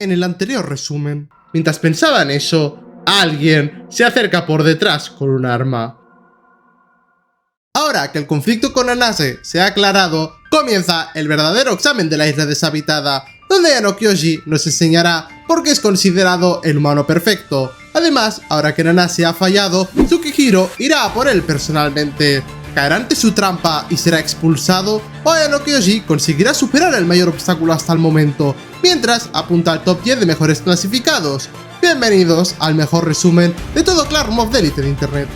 en el anterior resumen. Mientras pensaba en eso, alguien se acerca por detrás con un arma. Ahora que el conflicto con Nanase se ha aclarado, comienza el verdadero examen de la isla deshabitada, donde Ayano Kyoji nos enseñará por qué es considerado el humano perfecto. Además, ahora que Nanase ha fallado, Tsukihiro irá a por él personalmente. ¿Caerá ante su trampa y será expulsado? ¿O Ayano Kyoji conseguirá superar el mayor obstáculo hasta el momento, mientras apunta al top 10 de mejores clasificados? Bienvenidos al mejor resumen de todo Classroom of the Elite de internet.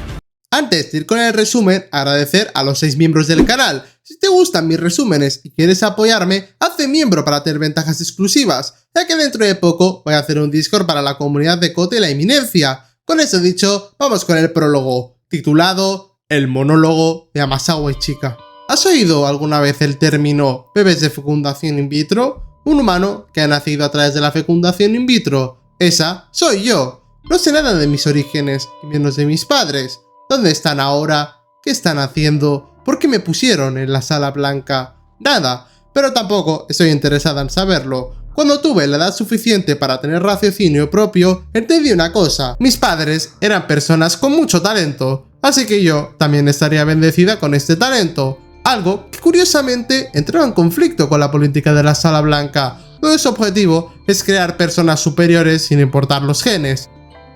Antes de ir con el resumen, agradecer a los 6 miembros del canal. Si te gustan mis resúmenes y quieres apoyarme, hazte miembro para tener ventajas exclusivas, ya que dentro de poco voy a hacer un Discord para la comunidad de Kote y la Eminencia. Con eso dicho, vamos con el prólogo, titulado El monólogo de Amasawa Ichika. ¿Has oído alguna vez el término bebés de fecundación in vitro? Un humano que ha nacido a través de la fecundación in vitro. Esa soy yo. No sé nada de mis orígenes, y menos de mis padres. ¿Dónde están ahora? ¿Qué están haciendo? ¿Por qué me pusieron en la sala blanca? Nada, pero tampoco estoy interesada en saberlo. Cuando tuve la edad suficiente para tener raciocinio propio, entendí una cosa. Mis padres eran personas con mucho talento, así que yo también estaría bendecida con este talento. Algo que curiosamente entraba en conflicto con la política de la sala blanca, donde su objetivo es crear personas superiores sin importar los genes.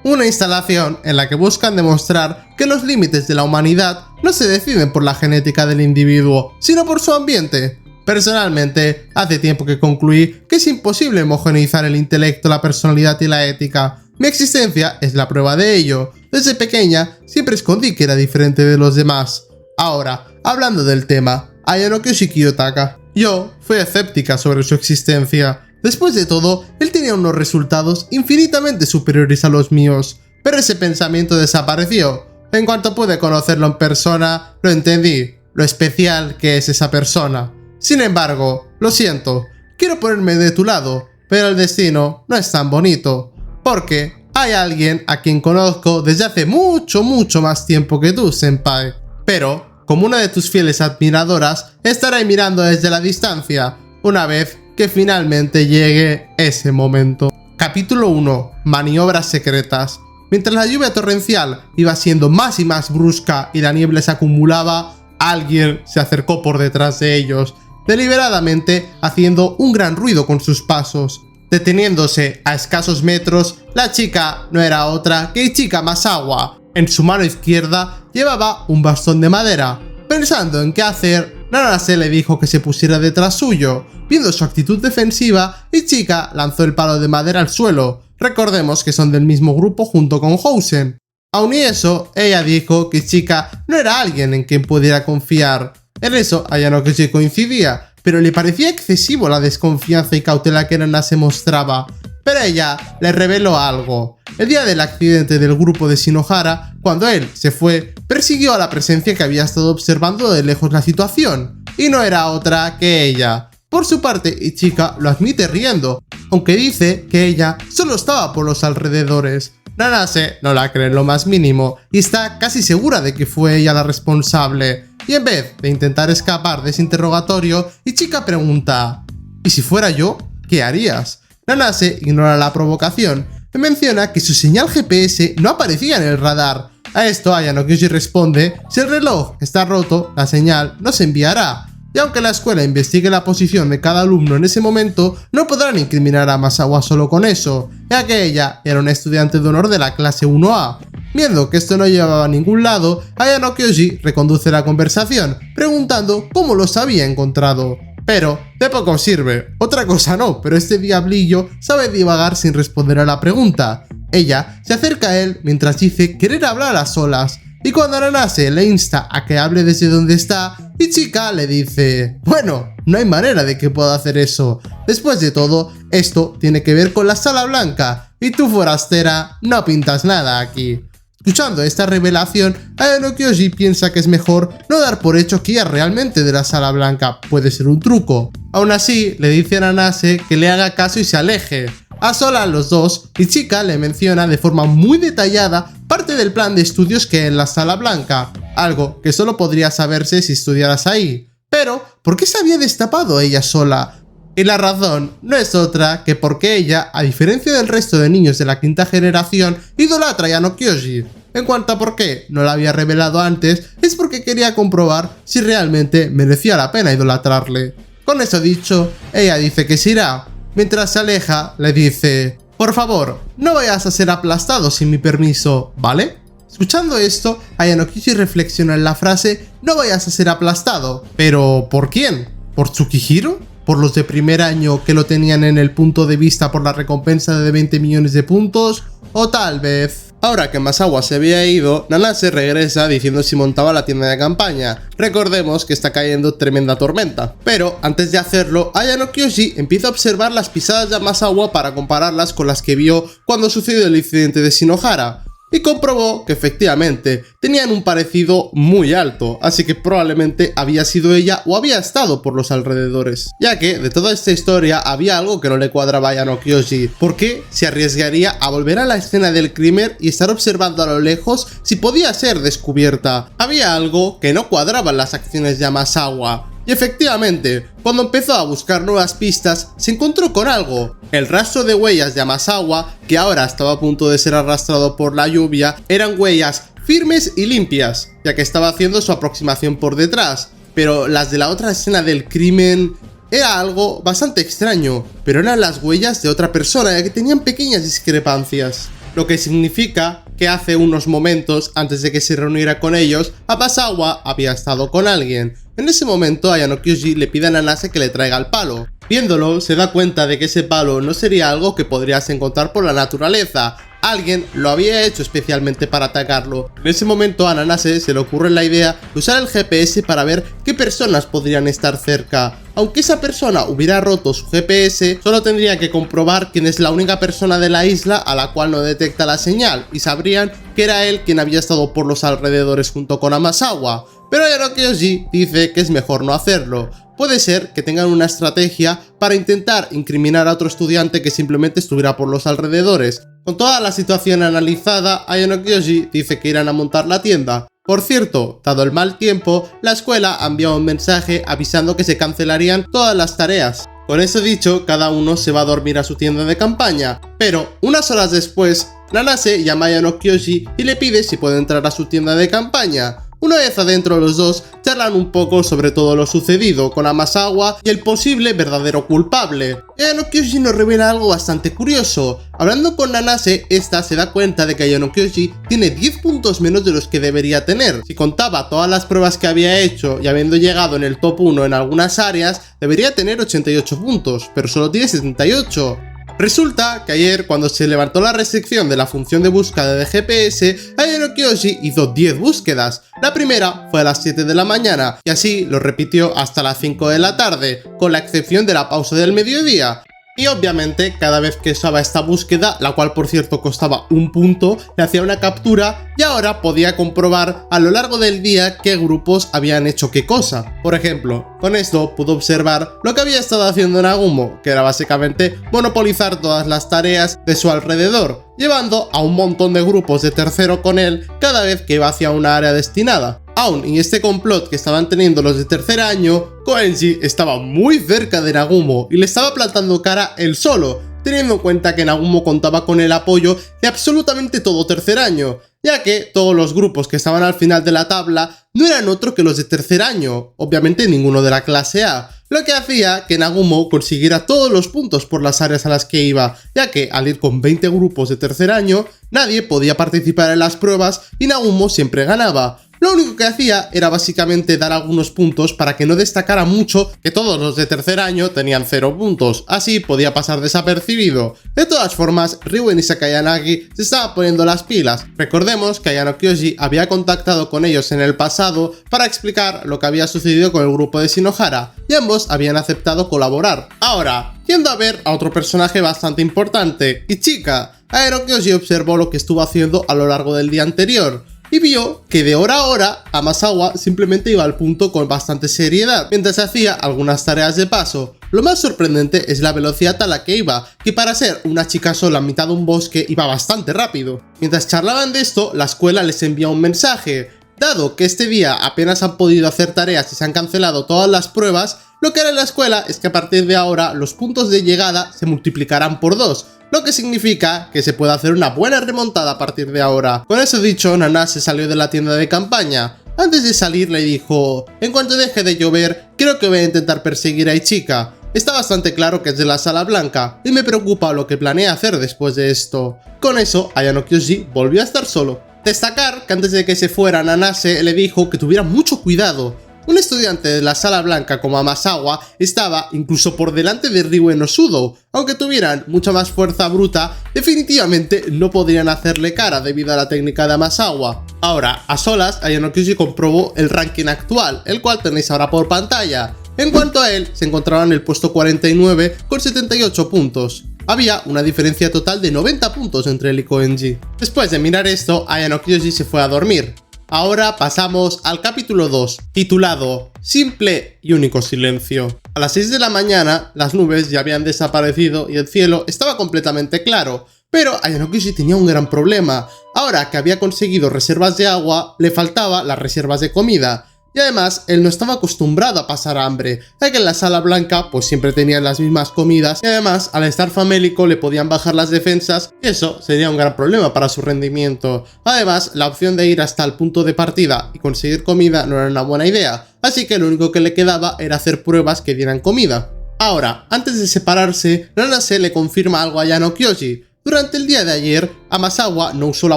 Una instalación en la que buscan demostrar que los límites de la humanidad no se deciden por la genética del individuo, sino por su ambiente. Personalmente, hace tiempo que concluí que es imposible homogeneizar el intelecto, la personalidad y la ética. Mi existencia es la prueba de ello. Desde pequeña siempre escondí que era diferente de los demás. Ahora, hablando del tema, Ayano Kyoji Kiyotaka. Yo fui escéptica sobre su existencia. Después de todo, él tenía unos resultados infinitamente superiores a los míos, pero ese pensamiento desapareció. En cuanto pude conocerlo en persona, lo entendí, lo especial que es esa persona. Sin embargo, lo siento, quiero ponerme de tu lado, pero el destino no es tan bonito, porque hay alguien a quien conozco desde hace mucho más tiempo que tú, senpai. Pero, como una de tus fieles admiradoras, estaré mirando desde la distancia, una vez que finalmente llegue ese momento. Capítulo 1. Maniobras secretas. Mientras la lluvia torrencial iba siendo más y más brusca y la niebla se acumulaba, alguien se acercó por detrás de ellos, deliberadamente haciendo un gran ruido con sus pasos. Deteniéndose a escasos metros, la chica no era otra que Ichika Amasawa. En su mano izquierda llevaba un bastón de madera. Pensando en qué hacer, Nanase le dijo que se pusiera detrás suyo. Viendo su actitud defensiva, Ichika lanzó el palo de madera al suelo. Recordemos que son del mismo grupo junto con Housen. Aun y eso, ella dijo que Ichika no era alguien en quien pudiera confiar. En eso, Ayano Kyoji coincidía, pero le parecía excesivo la desconfianza y cautela que Nanase mostraba. Pero ella le reveló algo. El día del accidente del grupo de Shinohara, cuando él se fue, persiguió a la presencia que había estado observando de lejos la situación, y no era otra que ella. Por su parte, Ichika lo admite riendo, aunque dice que ella solo estaba por los alrededores. Nanase no la cree en lo más mínimo, y está casi segura de que fue ella la responsable. Y en vez de intentar escapar de ese interrogatorio, Ichika pregunta: ¿y si fuera yo? ¿Qué harías? Nanase ignora la provocación y menciona que su señal GPS no aparecía en el radar. A esto Ayano Kyoji responde: si el reloj está roto, la señal no se enviará. Y aunque la escuela investigue la posición de cada alumno en ese momento, no podrán incriminar a Amasawa solo con eso, ya que ella era una estudiante de honor de la clase 1A. Viendo que esto no llevaba a ningún lado, Ayano Kyoji reconduce la conversación, preguntando cómo los había encontrado. Pero de poco sirve. Otra cosa no, pero este diablillo sabe divagar sin responder a la pregunta. Ella se acerca a él mientras dice querer hablar a solas, y cuando Nanase le insta a que hable desde donde está, Ichika le dice: bueno, no hay manera de que pueda hacer eso. Después de todo, esto tiene que ver con la sala blanca, y tú, forastera, no pintas nada aquí. Escuchando esta revelación, Ayano Kyoji piensa que es mejor no dar por hecho que ella realmente de la sala blanca, puede ser un truco. Aún así, le dice a Nanase que le haga caso y se aleje. A solas los dos, Ichika le menciona de forma muy detallada parte del plan de estudios que hay en la sala blanca, algo que solo podría saberse si estudiaras ahí. Pero, ¿por qué se había destapado ella sola? Y la razón no es otra que porque ella, a diferencia del resto de niños de la quinta generación, idolatra a Yano Kyoji. En cuanto a por qué no la había revelado antes, es porque quería comprobar si realmente merecía la pena idolatrarle. Con eso dicho, ella dice que se irá. Mientras se aleja, le dice: por favor, no vayas a ser aplastado sin mi permiso, ¿vale? Escuchando esto, Ayano Kyoji reflexiona en la frase "no vayas a ser aplastado". ¿Pero por quién? ¿Por Tsukihiro? ¿Por los de primer año que lo tenían en el punto de vista por la recompensa de 20 millones de puntos? ¿O tal vez...? Ahora que Masawa se había ido, Nanase regresa diciendo si montaba la tienda de campaña. Recordemos que está cayendo tremenda tormenta. Pero antes de hacerlo, Ayano Kyoji empieza a observar las pisadas de Masawa para compararlas con las que vio cuando sucedió el incidente de Shinohara. Y comprobó que efectivamente tenían un parecido muy alto, así que probablemente había sido ella o había estado por los alrededores. Ya que de toda esta historia había algo que no le cuadraba a Ayano Kyoji. ¿Por qué se arriesgaría a volver a la escena del crimen y estar observando a lo lejos si podía ser descubierta? Había algo que no cuadraba en las acciones de Amasawa. Y efectivamente, cuando empezó a buscar nuevas pistas, se encontró con algo. El rastro de huellas de Amasawa, que ahora estaba a punto de ser arrastrado por la lluvia, eran huellas firmes y limpias, ya que estaba haciendo su aproximación por detrás. Pero las de la otra escena del crimen era algo bastante extraño, pero eran las huellas de otra persona, ya que tenían pequeñas discrepancias. Lo que significa que hace unos momentos, antes de que se reuniera con ellos, Amasawa había estado con alguien. En ese momento, Ayano Kyoji le pide a Nanase que le traiga el palo. Viéndolo, se da cuenta de que ese palo no sería algo que podrías encontrar por la naturaleza. Alguien lo había hecho especialmente para atacarlo. En ese momento a Nanase se le ocurre la idea de usar el GPS para ver qué personas podrían estar cerca. Aunque esa persona hubiera roto su GPS, solo tendría que comprobar quién es la única persona de la isla a la cual no detecta la señal, y sabrían que era él quien había estado por los alrededores junto con Amasawa. Pero Ayano Kyoji dice que es mejor no hacerlo. Puede ser que tengan una estrategia para intentar incriminar a otro estudiante que simplemente estuviera por los alrededores. Con toda la situación analizada, Ayano Kyoji dice que irán a montar la tienda. Por cierto, dado el mal tiempo, la escuela ha enviado un mensaje avisando que se cancelarían todas las tareas. Con eso dicho, cada uno se va a dormir a su tienda de campaña. Pero, unas horas después, Nanase llama a Ayano Kyoji y le pide si puede entrar a su tienda de campaña. Una vez adentro, los dos charlan un poco sobre todo lo sucedido con Amasawa y el posible verdadero culpable. Ayano Kyoji nos revela algo bastante curioso. Hablando con Nanase, esta se da cuenta de que Ayano Kyoji tiene 10 puntos menos de los que debería tener. Si contaba todas las pruebas que había hecho y habiendo llegado en el top 1 en algunas áreas, debería tener 88 puntos, pero solo tiene 78. Resulta que ayer, cuando se levantó la restricción de la función de búsqueda de GPS, Ayano Kyoji hizo 10 búsquedas. La primera fue a las 7 de la mañana y así lo repitió hasta las 5 de la tarde, con la excepción de la pausa del mediodía. Y obviamente, cada vez que usaba esta búsqueda, la cual por cierto costaba un punto, le hacía una captura y ahora podía comprobar a lo largo del día qué grupos habían hecho qué cosa. Por ejemplo, con esto pudo observar lo que había estado haciendo Nagumo, que era básicamente monopolizar todas las tareas de su alrededor, llevando a un montón de grupos de tercero con él cada vez que iba hacia una área destinada. Aún en este complot que estaban teniendo los de tercer año, Koenji estaba muy cerca de Nagumo y le estaba plantando cara él solo, teniendo en cuenta que Nagumo contaba con el apoyo de absolutamente todo tercer año, ya que todos los grupos que estaban al final de la tabla no eran otro que los de tercer año, obviamente ninguno de la clase A, lo que hacía que Nagumo consiguiera todos los puntos por las áreas a las que iba, ya que al ir con 20 grupos de tercer año, nadie podía participar en las pruebas y Nagumo siempre ganaba. Lo único que hacía era básicamente dar algunos puntos para que no destacara mucho que todos los de tercer año tenían 0 puntos, así podía pasar desapercibido. De todas formas, Ryuen y Sakayanagi se estaban poniendo las pilas. Recordemos que Ayano Kyoji había contactado con ellos en el pasado para explicar lo que había sucedido con el grupo de Shinohara, y ambos habían aceptado colaborar. Ahora, yendo a ver a otro personaje bastante importante, Ichika, Ayano Kyoji observó lo que estuvo haciendo a lo largo del día anterior, y vio que de hora a hora Amasawa simplemente iba al punto con bastante seriedad, mientras hacía algunas tareas de paso. Lo más sorprendente es la velocidad a la que iba, que para ser una chica sola en mitad de un bosque iba bastante rápido. Mientras charlaban de esto, la escuela les envía un mensaje. Dado que este día apenas han podido hacer tareas y se han cancelado todas las pruebas, Lo que hará en la escuela es que a partir de ahora los puntos de llegada se multiplicarán por 2, lo que significa que se puede hacer una buena remontada a partir de ahora. Con eso dicho, Nanase salió de la tienda de campaña. Antes de salir le dijo: en cuanto deje de llover, creo que voy a intentar perseguir a Ichika. Está bastante claro que es de la Sala Blanca, y me preocupa lo que planea hacer después de esto. Con eso, Ayano Kyoshi volvió a estar solo. Destacar que antes de que se fuera, Nanase le dijo que tuviera mucho cuidado. Un estudiante de la Sala Blanca como Amasawa estaba incluso por delante de Ryue no Sudo. Aunque tuvieran mucha más fuerza bruta, definitivamente no podrían hacerle cara debido a la técnica de Amasawa. Ahora, a solas, Ayano Kyoshi comprobó el ranking actual, el cual tenéis ahora por pantalla. En cuanto a él, se encontraba en el puesto 49 con 78 puntos. Había una diferencia total de 90 puntos entre él y Koenji. Después de mirar esto, Ayano Kyoshi se fue a dormir. Ahora pasamos al capítulo 2, titulado Simple y único silencio. A las 6 de la mañana, las nubes ya habían desaparecido y el cielo estaba completamente claro. Pero Ayano Kyoshi tenía un gran problema. Ahora que había conseguido reservas de agua, le faltaban las reservas de comida. Y además, él no estaba acostumbrado a pasar hambre, ya que en la Sala Blanca pues siempre tenían las mismas comidas y además al estar famélico le podían bajar las defensas y eso sería un gran problema para su rendimiento. Además, la opción de ir hasta el punto de partida y conseguir comida no era una buena idea, así que lo único que le quedaba era hacer pruebas que dieran comida. Ahora, antes de separarse, Nanase le confirma algo a Ayano Kyoshi. Durante el día de ayer, Amasawa no usó la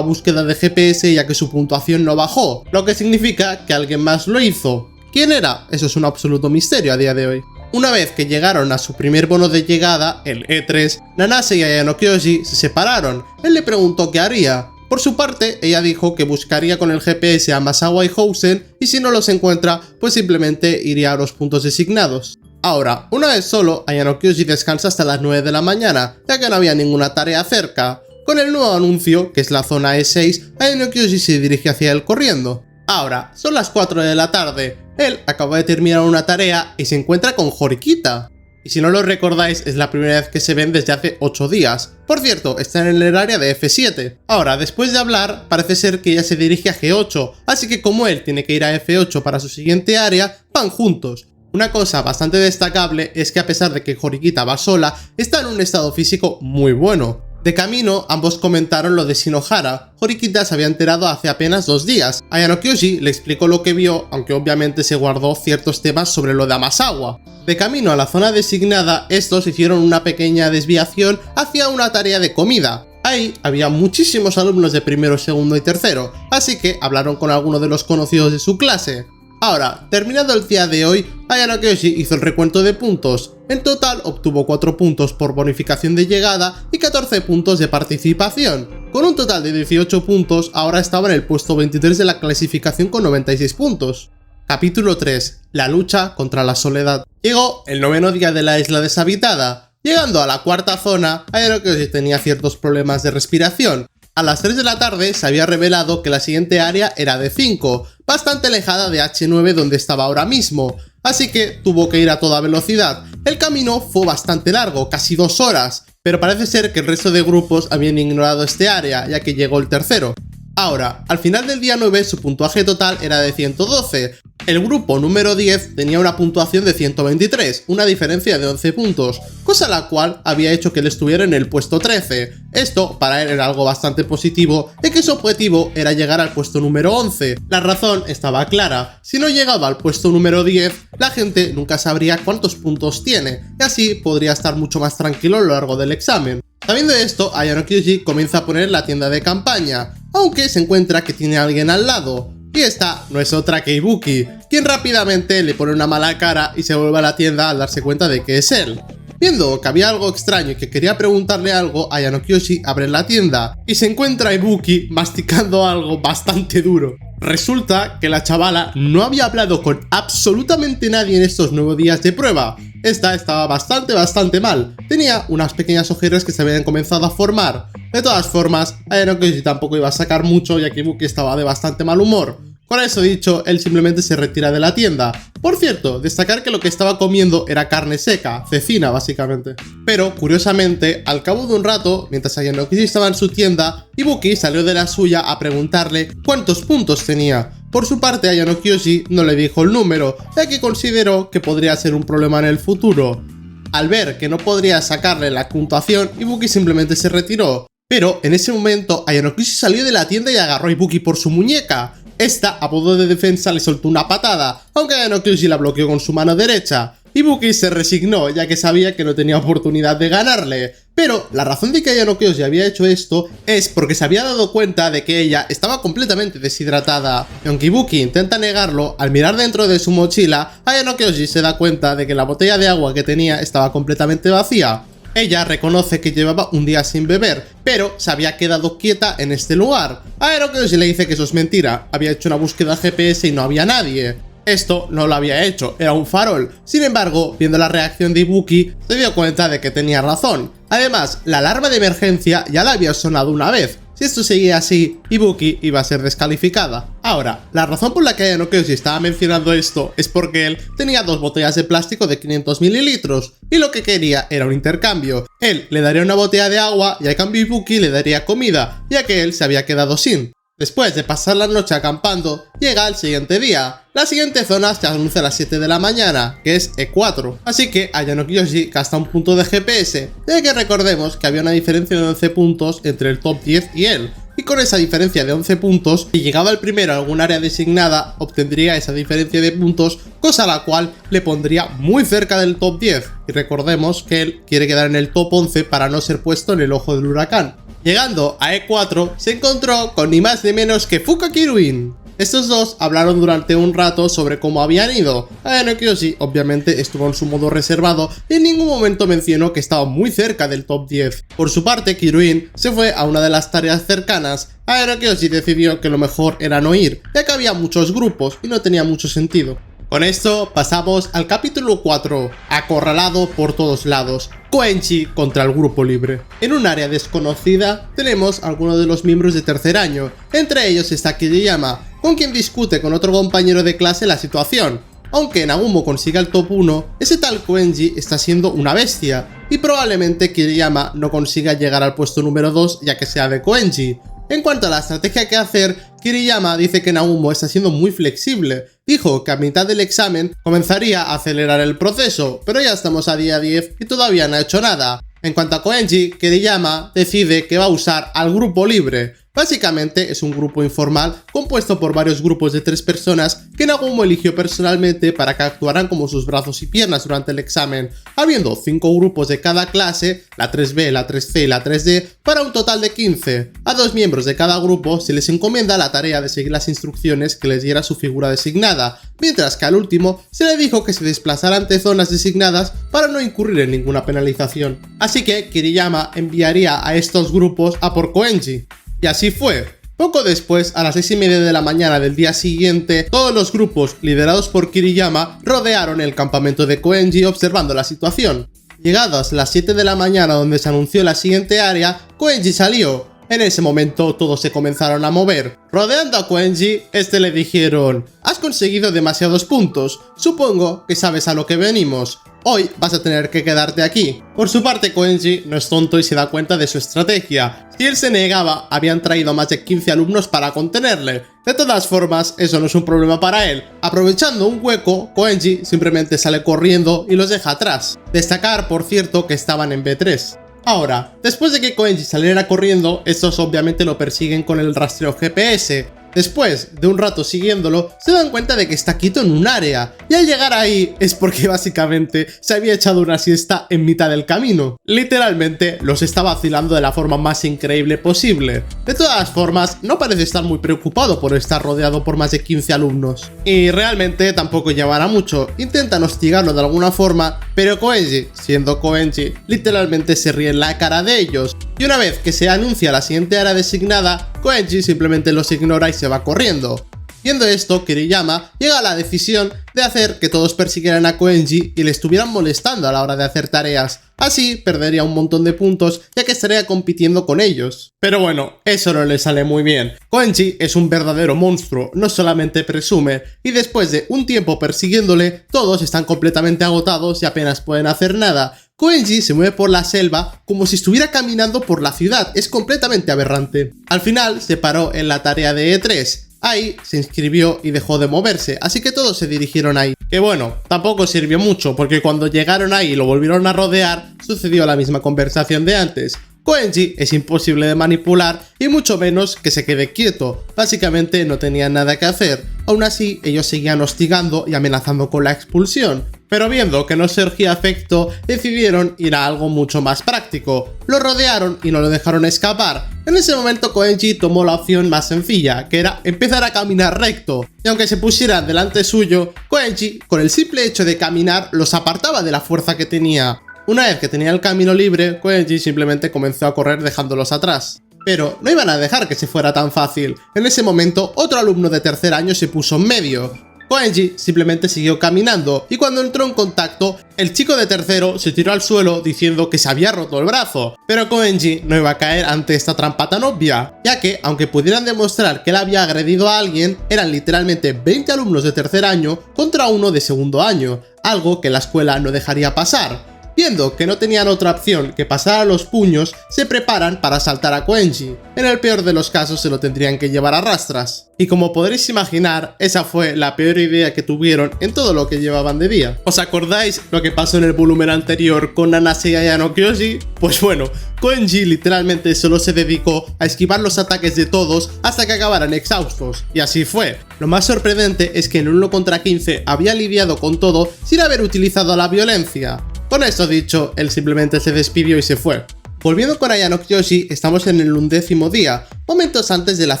búsqueda de GPS ya que su puntuación no bajó, lo que significa que alguien más lo hizo. ¿Quién era? Eso es un absoluto misterio a día de hoy. Una vez que llegaron a su primer bono de llegada, el E3, Nanase y Ayano Kyoshi se separaron. Él le preguntó qué haría. Por su parte, ella dijo que buscaría con el GPS a Amasawa y Housen y si no los encuentra, pues simplemente iría a los puntos designados. Ahora, una vez solo, Ayano Kyoshi descansa hasta las 9 de la mañana, ya que no había ninguna tarea cerca. Con el nuevo anuncio, que es la zona E6, Ayano Kyoshi se dirige hacia él corriendo. Ahora, son las 4 de la tarde, él acaba de terminar una tarea y se encuentra con Horikita. Y si no lo recordáis, es la primera vez que se ven desde hace 8 días. Por cierto, están en el área de F7. Ahora, después de hablar, parece ser que ella se dirige a G8, así que como él tiene que ir a F8 para su siguiente área, van juntos. Una cosa bastante destacable es que a pesar de que Horikita va sola, está en un estado físico muy bueno. De camino, ambos comentaron lo de Shinohara. Horikita se había enterado hace apenas 2 días. Ayano Kyoshi le explicó lo que vio, aunque obviamente se guardó ciertos temas sobre lo de Amasawa. De camino a la zona designada, estos hicieron una pequeña desviación hacia una tarea de comida. Ahí había muchísimos alumnos de primero, segundo y tercero, así que hablaron con algunos de los conocidos de su clase. Ahora, terminado el día de hoy, Ayano Kyoshi hizo el recuento de puntos. En total obtuvo 4 puntos por bonificación de llegada y 14 puntos de participación. Con un total de 18 puntos, ahora estaba en el puesto 23 de la clasificación con 96 puntos. Capítulo 3. La lucha contra la soledad. Llegó el 9º día de la isla deshabitada. Llegando a la 4ª zona, Ayano Kyoshi tenía ciertos problemas de respiración. A las 3 de la tarde se había revelado que la siguiente área era de 5, bastante alejada de H9 donde estaba ahora mismo, así que tuvo que ir a toda velocidad. El camino fue bastante largo, casi 2 horas, pero parece ser que el resto de grupos habían ignorado este área, ya que llegó el tercero. Ahora, al final del día 9 su puntuaje total era de 112. El grupo número 10 tenía una puntuación de 123, una diferencia de 11 puntos, cosa la cual había hecho que él estuviera en el puesto 13. Esto para él era algo bastante positivo, de que su objetivo era llegar al puesto número 11. La razón estaba clara: si no llegaba al puesto número 10, la gente nunca sabría cuántos puntos tiene, y así podría estar mucho más tranquilo a lo largo del examen. Sabiendo esto, Ayano Kyoshi comienza a poner la tienda de campaña, aunque se encuentra que tiene a alguien al lado. Y esta no es otra que Ibuki, quien rápidamente le pone una mala cara y se vuelve a la tienda al darse cuenta de que es él. Viendo que había algo extraño y que quería preguntarle algo, Ayano Kyoshi abre la tienda y se encuentra a Ibuki masticando algo bastante duro. Resulta que la chavala no había hablado con absolutamente nadie en estos 9 días de prueba. Esta estaba bastante mal. Tenía unas pequeñas ojeras que se habían comenzado a formar. De todas formas, Ayano Kyoshi tampoco iba a sacar mucho, ya que Ibuki estaba de bastante mal humor. Con eso dicho, él simplemente se retira de la tienda. Por cierto, destacar que lo que estaba comiendo era carne seca, cecina básicamente. Pero, curiosamente, al cabo de un rato, mientras Ayano Kyoshi estaba en su tienda, Ibuki salió de la suya a preguntarle cuántos puntos tenía. Por su parte, Ayano Kyoshi no le dijo el número, ya que consideró que podría ser un problema en el futuro. Al ver que no podría sacarle la puntuación, Ibuki simplemente se retiró. Pero en ese momento, Ayano Kyoshi salió de la tienda y agarró a Ibuki por su muñeca. Esta, a modo de defensa, le soltó una patada, aunque Ayano Kyoshi la bloqueó con su mano derecha. Ibuki se resignó, ya que sabía que no tenía oportunidad de ganarle. Pero la razón de que Ayano Kyoshi había hecho esto es porque se había dado cuenta de que ella estaba completamente deshidratada. Y aunque Ibuki intenta negarlo, al mirar dentro de su mochila, Ayano Kyoshi se da cuenta de que la botella de agua que tenía estaba completamente vacía. Ella reconoce que llevaba un día sin beber, pero se había quedado quieta en este lugar. Ayano Kyoshi le dice que eso es mentira, había hecho una búsqueda GPS y no había nadie. Esto no lo había hecho, era un farol. Sin embargo, viendo la reacción de Ibuki, se dio cuenta de que tenía razón. Además, la alarma de emergencia ya la había sonado una vez. Si esto seguía así, Ibuki iba a ser descalificada. Ahora, la razón por la que Ayano Kyoshi estaba mencionando esto es porque él tenía 2 botellas de plástico de 500 mililitros y lo que quería era un intercambio. Él le daría una botella de agua y a cambio Ibuki le daría comida, ya que él se había quedado sin. Después de pasar la noche acampando, llega el siguiente día. La siguiente zona se anuncia a las 7 de la mañana, que es E4. Así que Ayano Kyoshi gasta un punto de GPS, ya que recordemos que había una diferencia de 11 puntos entre el top 10 y él. Y con esa diferencia de 11 puntos, si llegaba el primero a algún área designada, obtendría esa diferencia de puntos, cosa a la cual le pondría muy cerca del top 10. Y recordemos que él quiere quedar en el top 11 para no ser puesto en el ojo del huracán. Llegando a E4, se encontró con ni más ni menos que Fuka Kiruin. Estos dos hablaron durante un rato sobre cómo habían ido. Ayano Kyoshi obviamente estuvo en su modo reservado y en ningún momento mencionó que estaba muy cerca del top 10. Por su parte, Kiruin se fue a una de las tareas cercanas. Ayano Kyoshi decidió que lo mejor era no ir, ya que había muchos grupos y no tenía mucho sentido. Con esto pasamos al capítulo 4, acorralado por todos lados, Koenji contra el grupo libre. En un área desconocida tenemos a algunos de los miembros de tercer año, entre ellos está Kiriyama, con quien discute con otro compañero de clase la situación. Aunque Nagumo consiga el top 1, ese tal Koenji está siendo una bestia, y probablemente Kiriyama no consiga llegar al puesto número 2 ya que sea de Koenji. En cuanto a la estrategia que hacer, Kiriyama dice que Nagumo está siendo muy flexible. Dijo que a mitad del examen comenzaría a acelerar el proceso, pero ya estamos a día 10 y todavía no ha hecho nada. En cuanto a Koenji, Kiriyama decide que va a usar al grupo libre. Básicamente es un grupo informal compuesto por varios grupos de 3 personas que Nagumo eligió personalmente para que actuaran como sus brazos y piernas durante el examen, habiendo 5 grupos de cada clase, la 3B, la 3C y la 3D, para un total de 15. A 2 miembros de cada grupo se les encomienda la tarea de seguir las instrucciones que les diera su figura designada, mientras que al último se le dijo que se desplazara ante zonas designadas para no incurrir en ninguna penalización. Así que Kiriyama enviaría a estos grupos a por Koenji. Y así fue. Poco después, a las 6:30 de la mañana del día siguiente, todos los grupos, liderados por Kiriyama, rodearon el campamento de Koenji observando la situación. Llegadas las 7 de la mañana donde se anunció la siguiente área, Koenji salió. En ese momento todos se comenzaron a mover. Rodeando a Koenji, le dijeron: "Has conseguido demasiados puntos, supongo que sabes a lo que venimos. Hoy vas a tener que quedarte aquí". Por su parte, Koenji no es tonto y se da cuenta de su estrategia. Si él se negaba, habían traído más de 15 alumnos para contenerle. De todas formas, eso no es un problema para él. Aprovechando un hueco, Koenji simplemente sale corriendo y los deja atrás. Destacar, por cierto, que estaban en B3. Ahora, después de que Koenji saliera corriendo, estos obviamente lo persiguen con el rastreo GPS. Después de un rato siguiéndolo, se dan cuenta de que está quieto en un área, y al llegar ahí es porque básicamente se había echado una siesta en mitad del camino. Literalmente los está vacilando de la forma más increíble posible. De todas formas, no parece estar muy preocupado por estar rodeado por más de 15 alumnos. Y realmente tampoco llevará mucho, intentan hostigarlo de alguna forma, pero Koenji, siendo Koenji, literalmente se ríe en la cara de ellos. Y una vez que se anuncia la siguiente área designada, Koenji simplemente los ignora y se va corriendo. Viendo esto, Kiriyama llega a la decisión de hacer que todos persiguieran a Koenji y le estuvieran molestando a la hora de hacer tareas. Así perdería un montón de puntos ya que estaría compitiendo con ellos. Pero bueno, eso no le sale muy bien. Koenji es un verdadero monstruo, no solamente presume, y después de un tiempo persiguiéndole, todos están completamente agotados y apenas pueden hacer nada. Koenji se mueve por la selva como si estuviera caminando por la ciudad, es completamente aberrante. Al final se paró en la tarea de E3. Ahí se inscribió y dejó de moverse, así que todos se dirigieron ahí. Que bueno, tampoco sirvió mucho, porque cuando llegaron ahí y lo volvieron a rodear, sucedió la misma conversación de antes. Koenji es imposible de manipular y mucho menos que se quede quieto, básicamente no tenían nada que hacer. Aún así, ellos seguían hostigando y amenazando con la expulsión, pero viendo que no surgía efecto, decidieron ir a algo mucho más práctico. Lo rodearon y no lo dejaron escapar. En ese momento Koenji tomó la opción más sencilla, que era empezar a caminar recto, y aunque se pusieran delante suyo, Koenji, con el simple hecho de caminar, los apartaba de la fuerza que tenía. Una vez que tenía el camino libre, Koenji simplemente comenzó a correr dejándolos atrás. Pero no iban a dejar que se fuera tan fácil. En ese momento, otro alumno de tercer año se puso en medio. Koenji simplemente siguió caminando y cuando entró en contacto, el chico de tercero se tiró al suelo diciendo que se había roto el brazo. Pero Koenji no iba a caer ante esta trampa tan obvia, ya que, aunque pudieran demostrar que él había agredido a alguien, eran literalmente 20 alumnos de tercer año contra uno de segundo año, algo que la escuela no dejaría pasar. Viendo que no tenían otra opción que pasar a los puños, se preparan para asaltar a Koenji. En el peor de los casos se lo tendrían que llevar a rastras. Y como podréis imaginar, esa fue la peor idea que tuvieron en todo lo que llevaban de día. ¿Os acordáis lo que pasó en el volumen anterior con Nanase y Ayano Kyoshi? Pues bueno, Koenji literalmente solo se dedicó a esquivar los ataques de todos hasta que acabaran exhaustos. Y así fue. Lo más sorprendente es que en 1 contra 15 había lidiado con todo sin haber utilizado la violencia. Con esto dicho, él simplemente se despidió y se fue. Volviendo con Ayano Kyoshi, estamos en el 11º día, momentos antes de las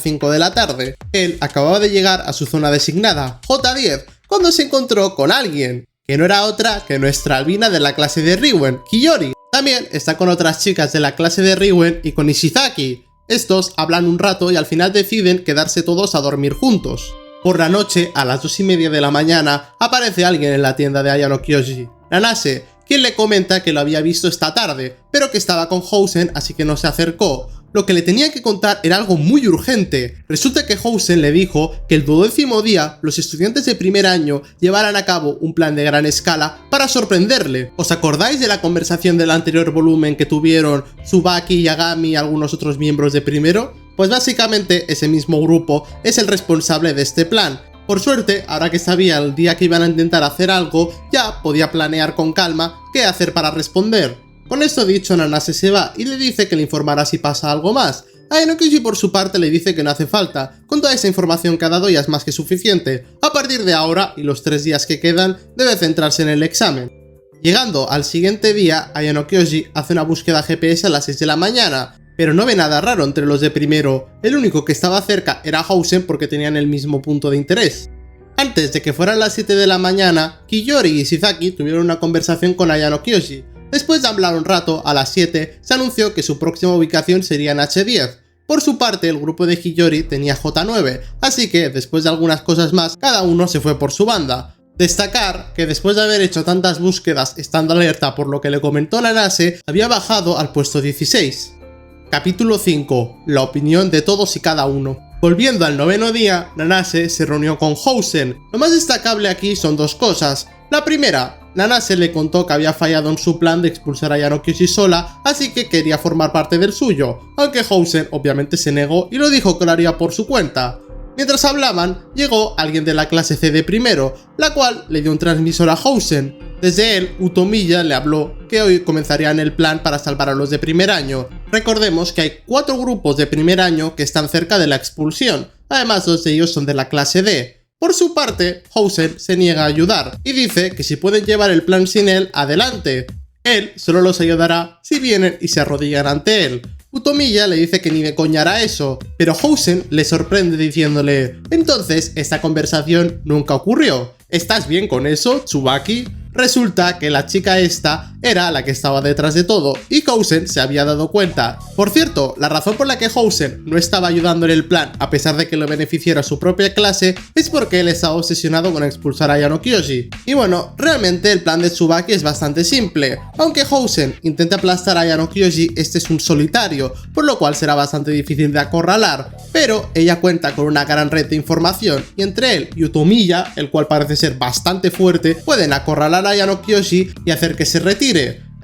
5 de la tarde. Él acababa de llegar a su zona designada, J10, cuando se encontró con alguien, que no era otra que nuestra albina de la clase de Riwen, Kiyori. También está con otras chicas de la clase de Riwen y con Ishizaki. Estos hablan un rato y al final deciden quedarse todos a dormir juntos. Por la noche, a las 2:30 de la mañana, aparece alguien en la tienda de Ayano Kyoshi, Nanase, quien le comenta que lo había visto esta tarde, pero que estaba con Housen, así que no se acercó. Lo que le tenía que contar era algo muy urgente. Resulta que Housen le dijo que el 12º día los estudiantes de primer año llevaran a cabo un plan de gran escala para sorprenderle. ¿Os acordáis de la conversación del anterior volumen que tuvieron Tsubaki, Yagami y algunos otros miembros de primero? Pues básicamente ese mismo grupo es el responsable de este plan. Por suerte, ahora que sabía el día que iban a intentar hacer algo, ya podía planear con calma qué hacer para responder. Con esto dicho, Nanase se va y le dice que le informará si pasa algo más. Ayano Kyoshi por su parte le dice que no hace falta, con toda esa información que ha dado ya es más que suficiente. A partir de ahora, y los 3 días que quedan, debe centrarse en el examen. Llegando al siguiente día, Ayano Kyoshi hace una búsqueda GPS a las 6 de la mañana, pero no ve nada raro entre los de primero. El único que estaba cerca era Housen porque tenían el mismo punto de interés. Antes de que fueran las 7 de la mañana, Kiyori y Ishizaki tuvieron una conversación con Ayano Kyoshi. Después de hablar un rato, a las 7, se anunció que su próxima ubicación sería en H10. Por su parte, el grupo de Kiyori tenía J9, así que, después de algunas cosas más, cada uno se fue por su banda. Destacar que después de haber hecho tantas búsquedas estando alerta por lo que le comentó Nanase, había bajado al puesto 16. Capítulo 5. La opinión de todos y cada uno. Volviendo al 9º día, Nanase se reunió con Housen. Lo más destacable aquí son 2 cosas. La primera, Nanase le contó que había fallado en su plan de expulsar a Ayano Kyoshi sola, así que quería formar parte del suyo, aunque Housen obviamente se negó y lo dijo que lo haría por su cuenta. Mientras hablaban, llegó alguien de la clase C de primero, la cual le dio un transmisor a Housen. Desde él, Utomiya le habló que hoy comenzarían el plan para salvar a los de primer año. Recordemos que hay 4 grupos de primer año que están cerca de la expulsión, además 2 de ellos son de la clase D. Por su parte, Housen se niega a ayudar y dice que si pueden llevar el plan sin él, adelante. Él solo los ayudará si vienen y se arrodillan ante él. Utomiya le dice que ni de coña hará eso, pero Housen le sorprende diciéndole: entonces esta conversación nunca ocurrió. ¿Estás bien con eso, Tsubaki? Resulta que la chica esta era la que estaba detrás de todo y Housen se había dado cuenta. Por cierto, la razón por la que Housen no estaba ayudando en el plan a pesar de que lo beneficiara su propia clase es porque él estaba obsesionado con expulsar a Ayano Kyoshi. Y bueno, realmente el plan de Tsubaki es bastante simple. Aunque Housen intente aplastar a Ayano Kyoshi, este es un solitario, por lo cual será bastante difícil de acorralar. Pero ella cuenta con una gran red de información y entre él y Utomiya, el cual parece ser bastante fuerte, pueden acorralar a Ayano Kyoshi y hacer que se retire.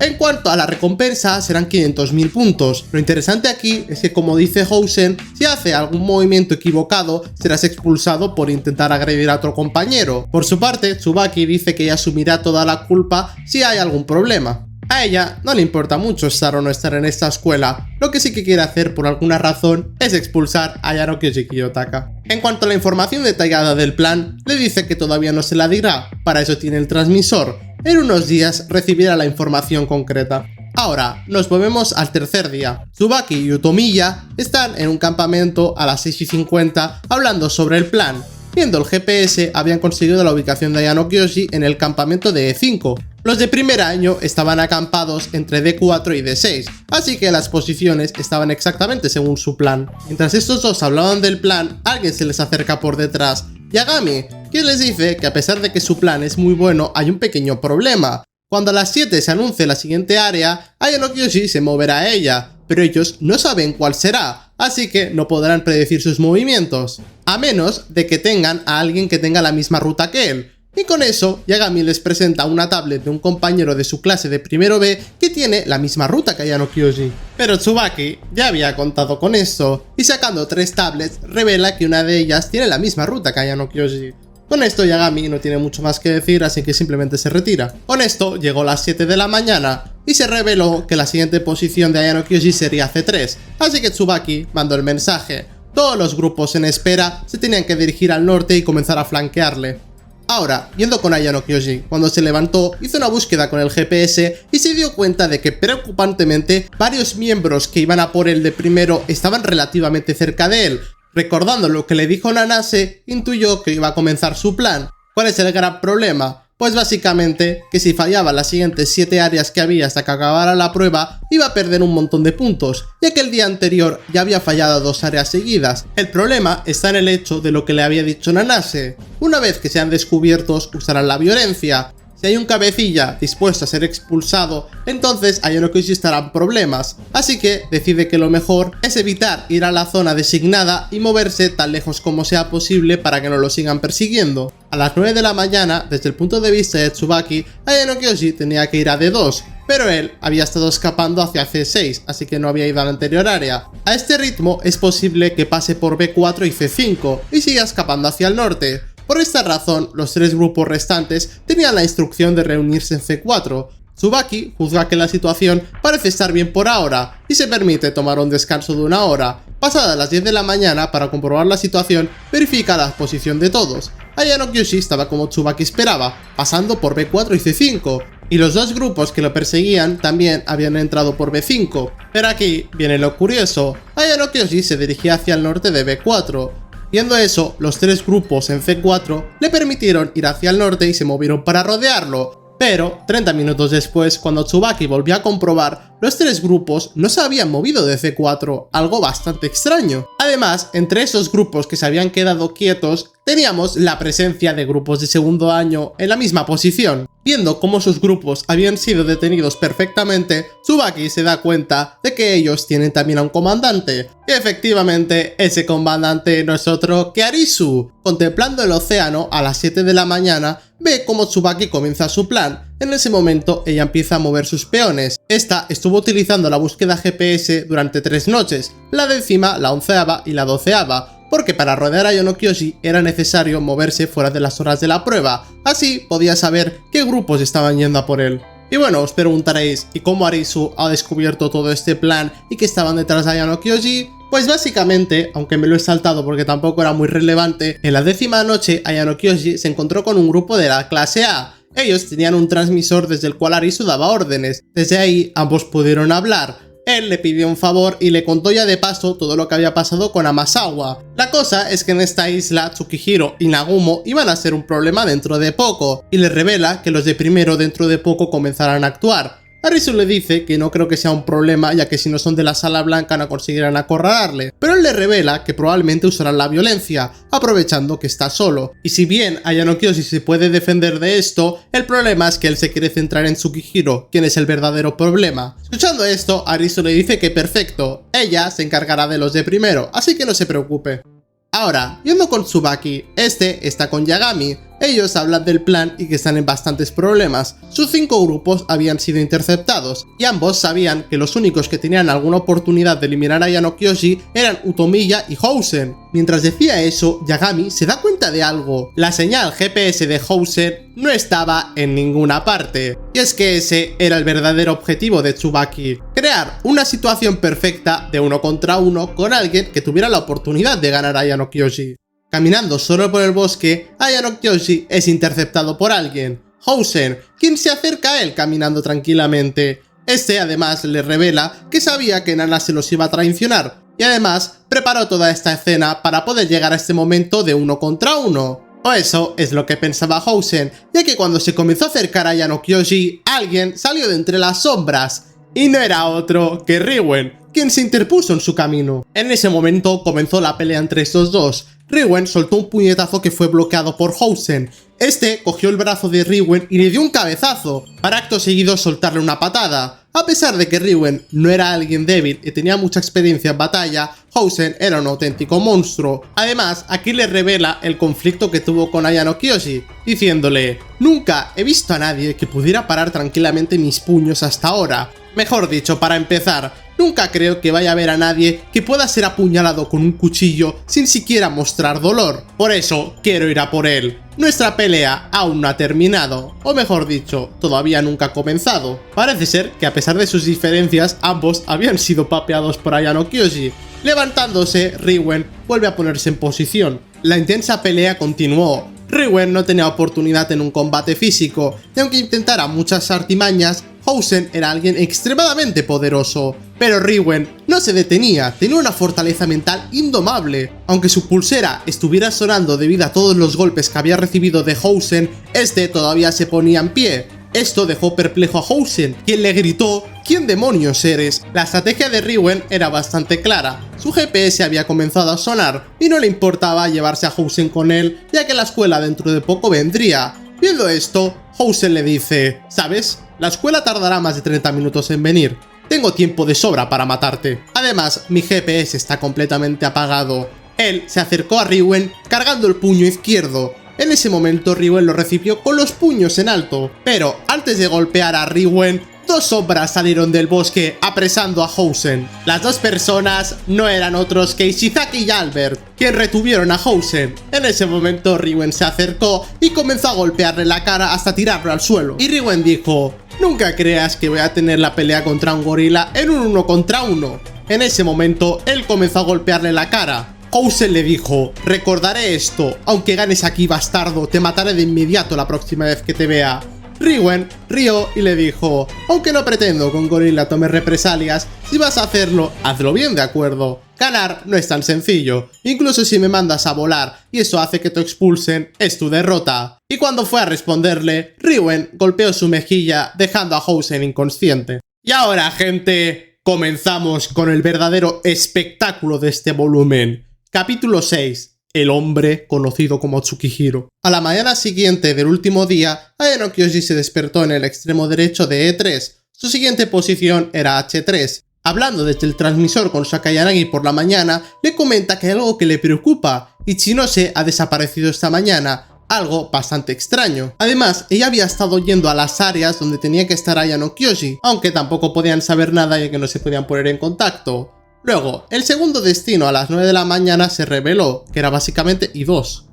En cuanto a la recompensa, serán 500.000 puntos. Lo interesante aquí es que, como dice Housen, si hace algún movimiento equivocado, serás expulsado por intentar agredir a otro compañero. Por su parte, Tsubaki dice que ella asumirá toda la culpa si hay algún problema. A ella no le importa mucho estar o no estar en esta escuela, lo que sí que quiere hacer por alguna razón es expulsar a Yanokyoji Kiyotaka. En cuanto a la información detallada del plan, le dice que todavía no se la dirá, para eso tiene el transmisor. En unos días recibirá la información concreta. Ahora, nos movemos al tercer día. Tsubaki y Utomiya están en un campamento a las 6:50 hablando sobre el plan. Viendo el GPS, habían conseguido la ubicación de Yanokyoji en el campamento de E5. Los de primer año estaban acampados entre D4 y D6, así que las posiciones estaban exactamente según su plan. Mientras estos dos hablaban del plan, alguien se les acerca por detrás, Yagami, quien les dice que a pesar de que su plan es muy bueno, hay un pequeño problema. Cuando a las 7 se anuncie la siguiente área, Yanokyoji se moverá a ella, pero ellos no saben cuál será, así que no podrán predecir sus movimientos, a menos de que tengan a alguien que tenga la misma ruta que él. Y con eso, Yagami les presenta una tablet de un compañero de su clase de primero B que tiene la misma ruta que Yanokyoji. Pero Tsubaki ya había contado con esto, y sacando 3 tablets, revela que una de ellas tiene la misma ruta que Yanokyoji. Con esto Yagami no tiene mucho más que decir, así que simplemente se retira. Con esto llegó las 7 de la mañana y se reveló que la siguiente posición de Yanokyoji sería C3, así que Tsubaki mandó el mensaje. Todos los grupos en espera se tenían que dirigir al norte y comenzar a flanquearle. Ahora, yendo con Yanokyoji, cuando se levantó, hizo una búsqueda con el GPS y se dio cuenta de que preocupantemente varios miembros que iban a por él de primero estaban relativamente cerca de él. Recordando lo que le dijo Nanase, intuyó que iba a comenzar su plan. ¿Cuál es el gran problema? Pues básicamente que si fallaba las siguientes 7 áreas que había hasta que acabara la prueba, iba a perder un montón de puntos, ya que el día anterior ya había fallado 2 áreas seguidas. El problema está en el hecho de lo que le había dicho Nanase. Una vez que sean descubiertos, usarán la violencia. Si hay un cabecilla dispuesto a ser expulsado, entonces a Yanokyoji estarán problemas, así que decide que lo mejor es evitar ir a la zona designada y moverse tan lejos como sea posible para que no lo sigan persiguiendo. A las 9 de la mañana, desde el punto de vista de Tsubaki, Yanokyoji tenía que ir a D2, pero él había estado escapando hacia C6, así que no había ido a la anterior área. A este ritmo es posible que pase por B4 y C5 y siga escapando hacia el norte. Por esta razón, los 3 grupos restantes tenían la instrucción de reunirse en C4. Tsubaki juzga que la situación parece estar bien por ahora y se permite tomar un descanso de 1 hora. Pasadas las 10 de la mañana, para comprobar la situación, verifica la posición de todos. Yanokyoji estaba como Tsubaki esperaba, pasando por B4 y C5, y los 2 grupos que lo perseguían también habían entrado por B5. Pero aquí viene lo curioso, Yanokyoji se dirigía hacia el norte de B4. Viendo eso, los 3 grupos en C4 le permitieron ir hacia el norte y se movieron para rodearlo. Pero, 30 minutos después, cuando Tsubaki volvió a comprobar, los 3 grupos no se habían movido de C4, algo bastante extraño. Además, entre esos grupos que se habían quedado quietos, teníamos la presencia de grupos de segundo año en la misma posición. Viendo cómo sus grupos habían sido detenidos perfectamente, Tsubaki se da cuenta de que ellos tienen también a un comandante. Y efectivamente, ese comandante no es otro que Arisu. Contemplando el océano a las 7 de la mañana, ve cómo Tsubaki comienza su plan. En ese momento, ella empieza a mover sus peones. Esta estuvo utilizando la búsqueda GPS durante 3 noches, la 10ª, la 11ª y la 12ª. Porque para rodear a Yanokyoji era necesario moverse fuera de las horas de la prueba, así podía saber qué grupos estaban yendo a por él. Y bueno, os preguntaréis, ¿y cómo Arisu ha descubierto todo este plan y que estaban detrás de Yanokyoji? Pues básicamente, aunque me lo he saltado porque tampoco era muy relevante, en la 10ª noche Yanokyoji se encontró con un grupo de la clase A. Ellos tenían un transmisor desde el cual Arisu daba órdenes, desde ahí ambos pudieron hablar. Él le pidió un favor y le contó ya de paso todo lo que había pasado con Amasawa. La cosa es que en esta isla Tsukihiro y Nagumo iban a ser un problema dentro de poco, y le revela que los de primero dentro de poco comenzarán a actuar. Arisu le dice que no creo que sea un problema, ya que si no son de la Sala Blanca no conseguirán acorralarle, pero él le revela que probablemente usarán la violencia, aprovechando que está solo. Y si bien Yanokyoji se puede defender de esto, el problema es que él se quiere centrar en Tsukihiro, quien es el verdadero problema. Escuchando esto, Arisu le dice que perfecto, ella se encargará de los de primero, así que no se preocupe. Ahora, yendo con Tsubaki, este está con Yagami. Ellos hablan del plan y que están en bastantes problemas. Sus 5 grupos habían sido interceptados, y ambos sabían que los únicos que tenían alguna oportunidad de eliminar a Yano Kyoshi eran Utomiya y Housen. Mientras decía eso, Yagami se da cuenta de algo. La señal GPS de Housen no estaba en ninguna parte. Y es que ese era el verdadero objetivo de Tsubaki: crear una situación perfecta de 1 contra 1 con alguien que tuviera la oportunidad de ganar a Yano Kyoshi. Caminando solo por el bosque, Yano Kyoshi es interceptado por alguien, Housen, quien se acerca a él caminando tranquilamente. Este además le revela que sabía que Nana se los iba a traicionar, y además preparó toda esta escena para poder llegar a este momento de 1 contra 1. O eso es lo que pensaba Housen, ya que cuando se comenzó a acercar a Yano Kyoshi, alguien salió de entre las sombras, y no era otro que Riwen, quien se interpuso en su camino. En ese momento comenzó la pelea entre estos dos. Riwen soltó un puñetazo que fue bloqueado por Housen. Este cogió el brazo de Riwen y le dio un cabezazo, para acto seguido soltarle una patada. A pesar de que Riwen no era alguien débil y tenía mucha experiencia en batalla, Housen era un auténtico monstruo. Además, aquí le revela el conflicto que tuvo con Yano Kyoshi, diciéndole: nunca he visto a nadie que pudiera parar tranquilamente mis puños hasta ahora. Mejor dicho, para empezar, nunca creo que vaya a haber a nadie que pueda ser apuñalado con un cuchillo sin siquiera mostrar dolor. Por eso, quiero ir a por él. Nuestra pelea aún no ha terminado, o mejor dicho, todavía nunca ha comenzado. Parece ser que a pesar de sus diferencias, ambos habían sido papeados por Yano Kyoshi. Levantándose, Riwen vuelve a ponerse en posición. La intensa pelea continuó. Riwen no tenía oportunidad en un combate físico, y aunque intentara muchas artimañas, Housen era alguien extremadamente poderoso. Pero Riwen no se detenía, tenía una fortaleza mental indomable. Aunque su pulsera estuviera sonando debido a todos los golpes que había recibido de Housen, este todavía se ponía en pie. Esto dejó perplejo a Housen, quien le gritó: ¿quién demonios eres? La estrategia de Riwen era bastante clara. Su GPS había comenzado a sonar y no le importaba llevarse a Housen con él, ya que la escuela dentro de poco vendría. Viendo esto, Housen le dice: ¿sabes? La escuela tardará más de 30 minutos en venir. Tengo tiempo de sobra para matarte. Además, mi GPS está completamente apagado. Él se acercó a Riwen cargando el puño izquierdo. En ese momento Riwen lo recibió con los puños en alto. Pero antes de golpear a Riwen, 2 sombras salieron del bosque apresando a Housen. Las 2 personas no eran otros que Ishizaki y Albert, quien retuvieron a Housen. En ese momento Riwen se acercó y comenzó a golpearle la cara hasta tirarlo al suelo. Y Riwen dijo: nunca creas que voy a tener la pelea contra un gorila en un 1 contra 1. En ese momento él comenzó a golpearle la cara. Housen le dijo: recordaré esto, aunque ganes aquí, bastardo, te mataré de inmediato la próxima vez que te vea. Riwen rió y le dijo: aunque no pretendo que un gorila tome represalias, si vas a hacerlo, hazlo bien, ¿de acuerdo? Ganar no es tan sencillo, incluso si me mandas a volar y eso hace que te expulsen, es tu derrota. Y cuando fue a responderle, Riwen golpeó su mejilla dejando a Housen inconsciente. Y ahora, gente, comenzamos con el verdadero espectáculo de este volumen. Capítulo 6. El hombre conocido como Tsukihiro. A la mañana siguiente del último día, Yano Kyoshi se despertó en el extremo derecho de E3. Su siguiente posición era H3. Hablando desde el transmisor con Sakayanagi por la mañana, le comenta que hay algo que le preocupa. Ichinose ha desaparecido esta mañana, algo bastante extraño. Además, ella había estado yendo a las áreas donde tenía que estar Yano Kyoshi, aunque tampoco podían saber nada ya que no se podían poner en contacto. Luego, el segundo destino a las 9 de la mañana se reveló, que era básicamente I2.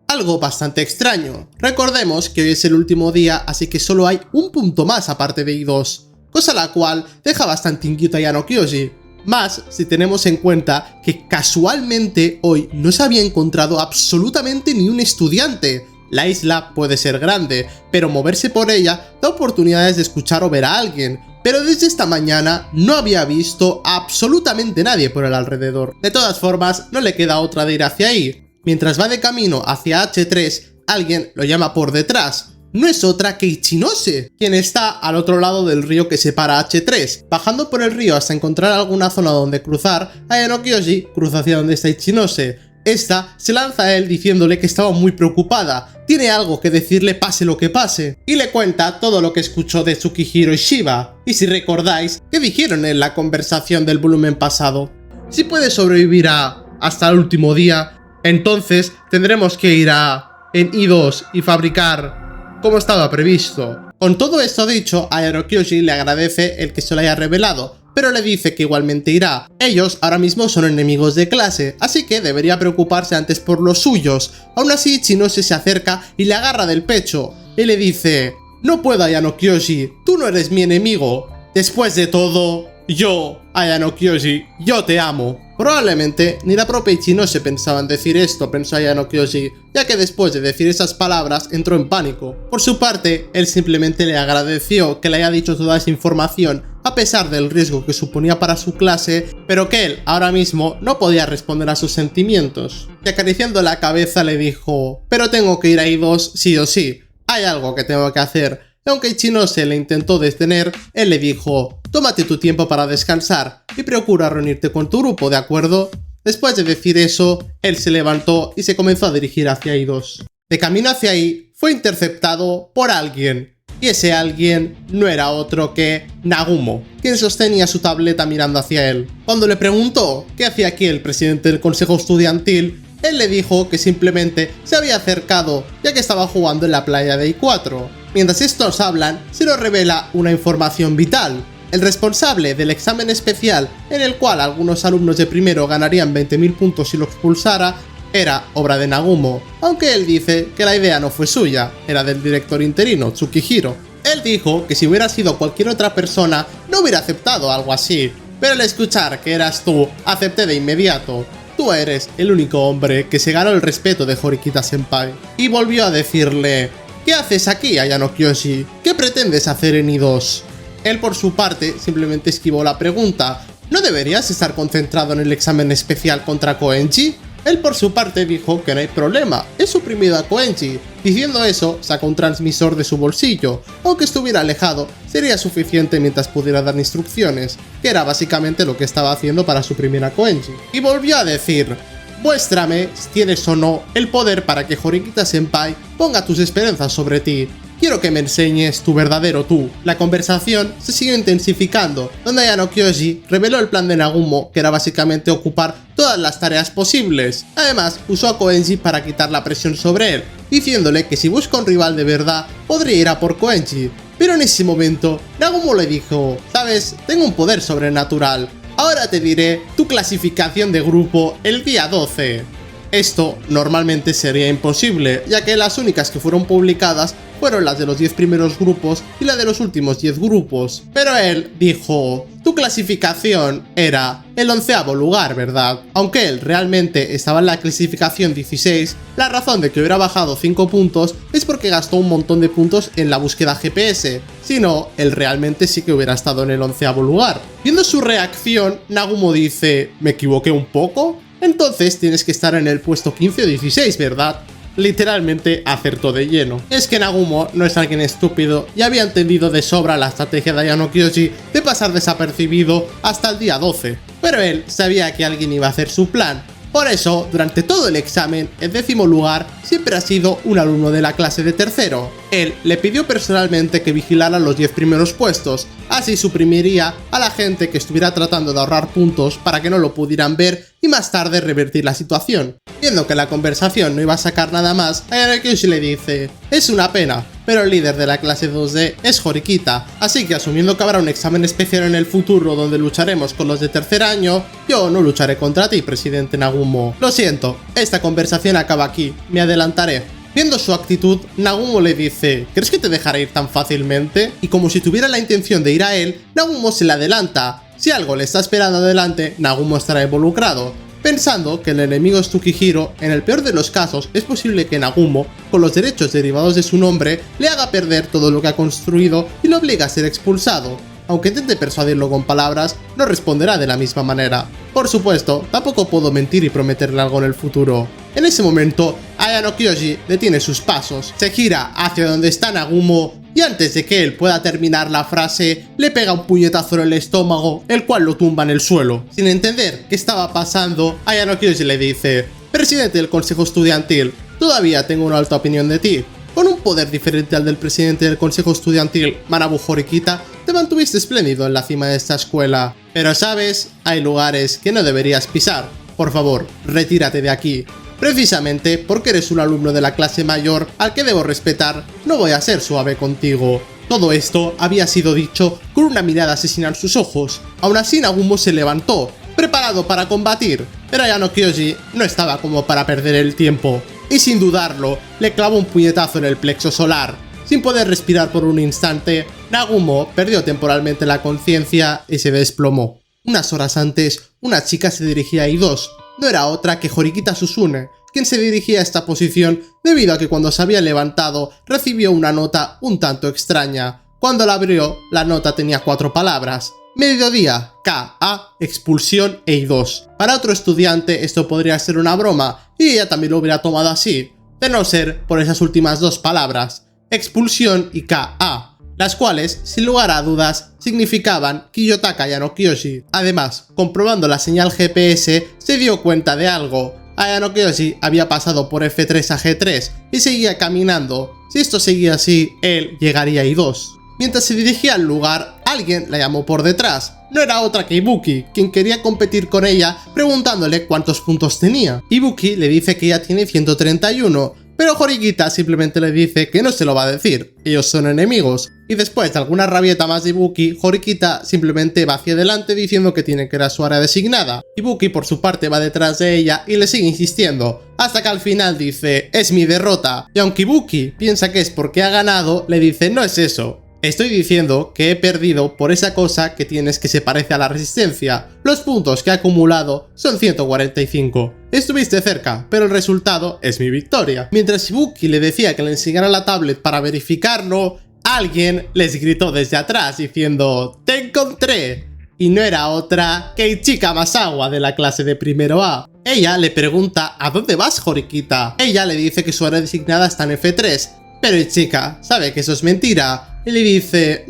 Algo bastante extraño. Recordemos que hoy es el último día, así que solo hay un punto más aparte de I2, cosa la cual deja bastante inquieto a Yano Kyoshi. Más si tenemos en cuenta que casualmente hoy no se había encontrado absolutamente ni un estudiante. La isla puede ser grande, pero moverse por ella da oportunidades de escuchar o ver a alguien. Pero desde esta mañana no había visto a absolutamente nadie por el alrededor. De todas formas, no le queda otra de ir hacia ahí. Mientras va de camino hacia H3, alguien lo llama por detrás. No es otra que Ichinose, quien está al otro lado del río que separa H3. Bajando por el río hasta encontrar alguna zona donde cruzar, Yano Kyoshi cruza hacia donde está Ichinose. Esta se lanza a él diciéndole que estaba muy preocupada, tiene algo que decirle pase lo que pase, y le cuenta todo lo que escuchó de Tsukihiro y Shiba. Y si recordáis, ¿qué dijeron en la conversación del volumen pasado? Si puede sobrevivir hasta el último día, entonces tendremos que ir a en I2 y fabricar como estaba previsto. Con todo esto dicho, Ayano Kyoshi le agradece el que se lo haya revelado, pero le dice que igualmente irá. Ellos ahora mismo son enemigos de clase, así que debería preocuparse antes por los suyos. Aún así, Chinose se acerca y le agarra del pecho y le dice: no puedo, Ayano Kyoshi, tú no eres mi enemigo. Después de todo, yo, Ayano Kyoshi, yo te amo. Probablemente ni la propia Ichinose pensaba en decir esto, pensó Ayano Kyoshi, ya que después de decir esas palabras entró en pánico. Por su parte, él simplemente le agradeció que le haya dicho toda esa información, a pesar del riesgo que suponía para su clase, pero que él ahora mismo no podía responder a sus sentimientos. Y acariciando la cabeza le dijo: pero tengo que ir a I2 sí o sí, hay algo que tengo que hacer. Y aunque Ichinose le intentó detener, él le dijo: tómate tu tiempo para descansar y procura reunirte con tu grupo, ¿de acuerdo? Después de decir eso, él se levantó y se comenzó a dirigir hacia I2. De camino hacia ahí, fue interceptado por alguien, y ese alguien no era otro que Nagumo, quien sostenía su tableta mirando hacia él. Cuando le preguntó qué hacía aquí el presidente del consejo estudiantil, él le dijo que simplemente se había acercado ya que estaba jugando en la playa de I4. Mientras estos hablan, se nos revela una información vital. El responsable del examen especial, en el cual algunos alumnos de primero ganarían 20.000 puntos si lo expulsara, era obra de Nagumo, aunque él dice que la idea no fue suya, era del director interino, Tsukihiro. Él dijo que si hubiera sido cualquier otra persona, no hubiera aceptado algo así, pero al escuchar que eras tú, acepté de inmediato. Tú eres el único hombre que se ganó el respeto de Horikita Senpai. Y volvió a decirle: ¿qué haces aquí, Ayano Kyoshi? ¿Qué pretendes hacer en I2? Él por su parte simplemente esquivó la pregunta: ¿no deberías estar concentrado en el examen especial contra Koenji? Él por su parte dijo que no hay problema, he suprimido a Koenji. Diciendo eso, sacó un transmisor de su bolsillo. Aunque estuviera alejado, sería suficiente mientras pudiera dar instrucciones, que era básicamente lo que estaba haciendo para suprimir a Koenji. Y volvió a decir: muéstrame si tienes o no el poder para que Horikita Senpai ponga tus esperanzas sobre ti. Quiero que me enseñes tu verdadero tú. La conversación se siguió intensificando, donde Ayano Kyoshi reveló el plan de Nagumo, que era básicamente ocupar todas las tareas posibles. Además, usó a Koenji para quitar la presión sobre él, diciéndole que si busca un rival de verdad, podría ir a por Koenji. Pero en ese momento, Nagumo le dijo: ¿sabes? Tengo un poder sobrenatural. Ahora te diré tu clasificación de grupo el día 12. Esto normalmente sería imposible, ya que las únicas que fueron publicadas fueron las de los 10 primeros grupos y la de los últimos 10 grupos. Pero él dijo: tu clasificación era el 11º lugar, ¿verdad? Aunque él realmente estaba en la clasificación 16, la razón de que hubiera bajado 5 puntos es porque gastó un montón de puntos en la búsqueda GPS. Si no, él realmente sí que hubiera estado en el 11º lugar. Viendo su reacción, Nagumo dice: ¿me equivoqué un poco? Entonces tienes que estar en el puesto 15 o 16, ¿verdad? Literalmente acertó de lleno. Es que Nagumo no es alguien estúpido y había entendido de sobra la estrategia de Ayano Kyoshi de pasar desapercibido hasta el día 12. Pero él sabía que alguien iba a hacer su plan. Por eso, durante todo el examen, el 10º lugar siempre ha sido un alumno de la clase de tercero. Él le pidió personalmente que vigilara los 10 primeros puestos, así suprimiría a la gente que estuviera tratando de ahorrar puntos para que no lo pudieran ver y más tarde revertir la situación. Viendo que la conversación no iba a sacar nada más, Ayano Kyoshi le dice: es una pena, pero el líder de la clase 2D es Horikita, así que asumiendo que habrá un examen especial en el futuro donde lucharemos con los de tercer año, yo no lucharé contra ti, presidente Nagumo. Lo siento, esta conversación acaba aquí, me adelantaré. Viendo su actitud, Nagumo le dice: ¿crees que te dejará ir tan fácilmente? Y como si tuviera la intención de ir a él, Nagumo se le adelanta. Si algo le está esperando adelante, Nagumo estará involucrado. Pensando que el enemigo es Tsukihiro, en el peor de los casos es posible que Nagumo, con los derechos derivados de su nombre, le haga perder todo lo que ha construido y lo obligue a ser expulsado. Aunque intente persuadirlo con palabras, no responderá de la misma manera. Por supuesto, tampoco puedo mentir y prometerle algo en el futuro. En ese momento, Ayano Kyoshi detiene sus pasos, se gira hacia donde está Nagumo y antes de que él pueda terminar la frase, le pega un puñetazo en el estómago, el cual lo tumba en el suelo. Sin entender qué estaba pasando, Ayano Kyoshi le dice: presidente del consejo estudiantil, todavía tengo una alta opinión de ti. Con un poder diferente al del presidente del consejo estudiantil, Manabu Horikita, te mantuviste espléndido en la cima de esta escuela. Pero sabes, hay lugares que no deberías pisar. Por favor, retírate de aquí. Precisamente porque eres un alumno de la clase mayor al que debo respetar, no voy a ser suave contigo. Todo esto había sido dicho con una mirada asesina en sus ojos. Aún así Nagumo se levantó, preparado para combatir, pero Ayano Kyoji no estaba como para perder el tiempo, y sin dudarlo, le clavó un puñetazo en el plexo solar. Sin poder respirar por un instante, Nagumo perdió temporalmente la conciencia y se desplomó. Unas horas antes, una chica se dirigía a I2, no era otra que Horikita Susune, quien se dirigía a esta posición debido a que cuando se había levantado recibió una nota un tanto extraña. Cuando la abrió, la nota tenía 4 palabras: mediodía, K.A., expulsión e I2. Para otro estudiante esto podría ser una broma, y ella también lo hubiera tomado así, de no ser por esas últimas 2 palabras, expulsión y K.A., las cuales, sin lugar a dudas, significaban Kiyotaka Ayano Kyoji. Además, comprobando la señal GPS, se dio cuenta de algo. Ayano Kyoji había pasado por F3 a G3 y seguía caminando. Si esto seguía así, él llegaría a I2. Mientras se dirigía al lugar, alguien la llamó por detrás. No era otra que Ibuki, quien quería competir con ella preguntándole cuántos puntos tenía. Ibuki le dice que ella tiene 131, pero Horikita simplemente le dice que no se lo va a decir, ellos son enemigos. Y después de alguna rabieta más de Ibuki, Horikita simplemente va hacia adelante diciendo que tiene que ir a su área designada. Ibuki por su parte va detrás de ella y le sigue insistiendo, hasta que al final dice, es mi derrota. Y aunque Ibuki piensa que es porque ha ganado, le dice, no es eso. Estoy diciendo que he perdido por esa cosa que tienes que se parece a la resistencia. Los puntos que he acumulado son 145. Estuviste cerca, pero el resultado es mi victoria. Mientras Ibuki le decía que le enseñara la tablet para verificarlo, alguien les gritó desde atrás diciendo, ¡te encontré! Y no era otra que Ichika Masawa de la clase de primero A. Ella le pregunta, ¿a dónde vas, Horikita? Ella le dice que su área designada está en F3, pero Ichika sabe que eso es mentira. Y le dice,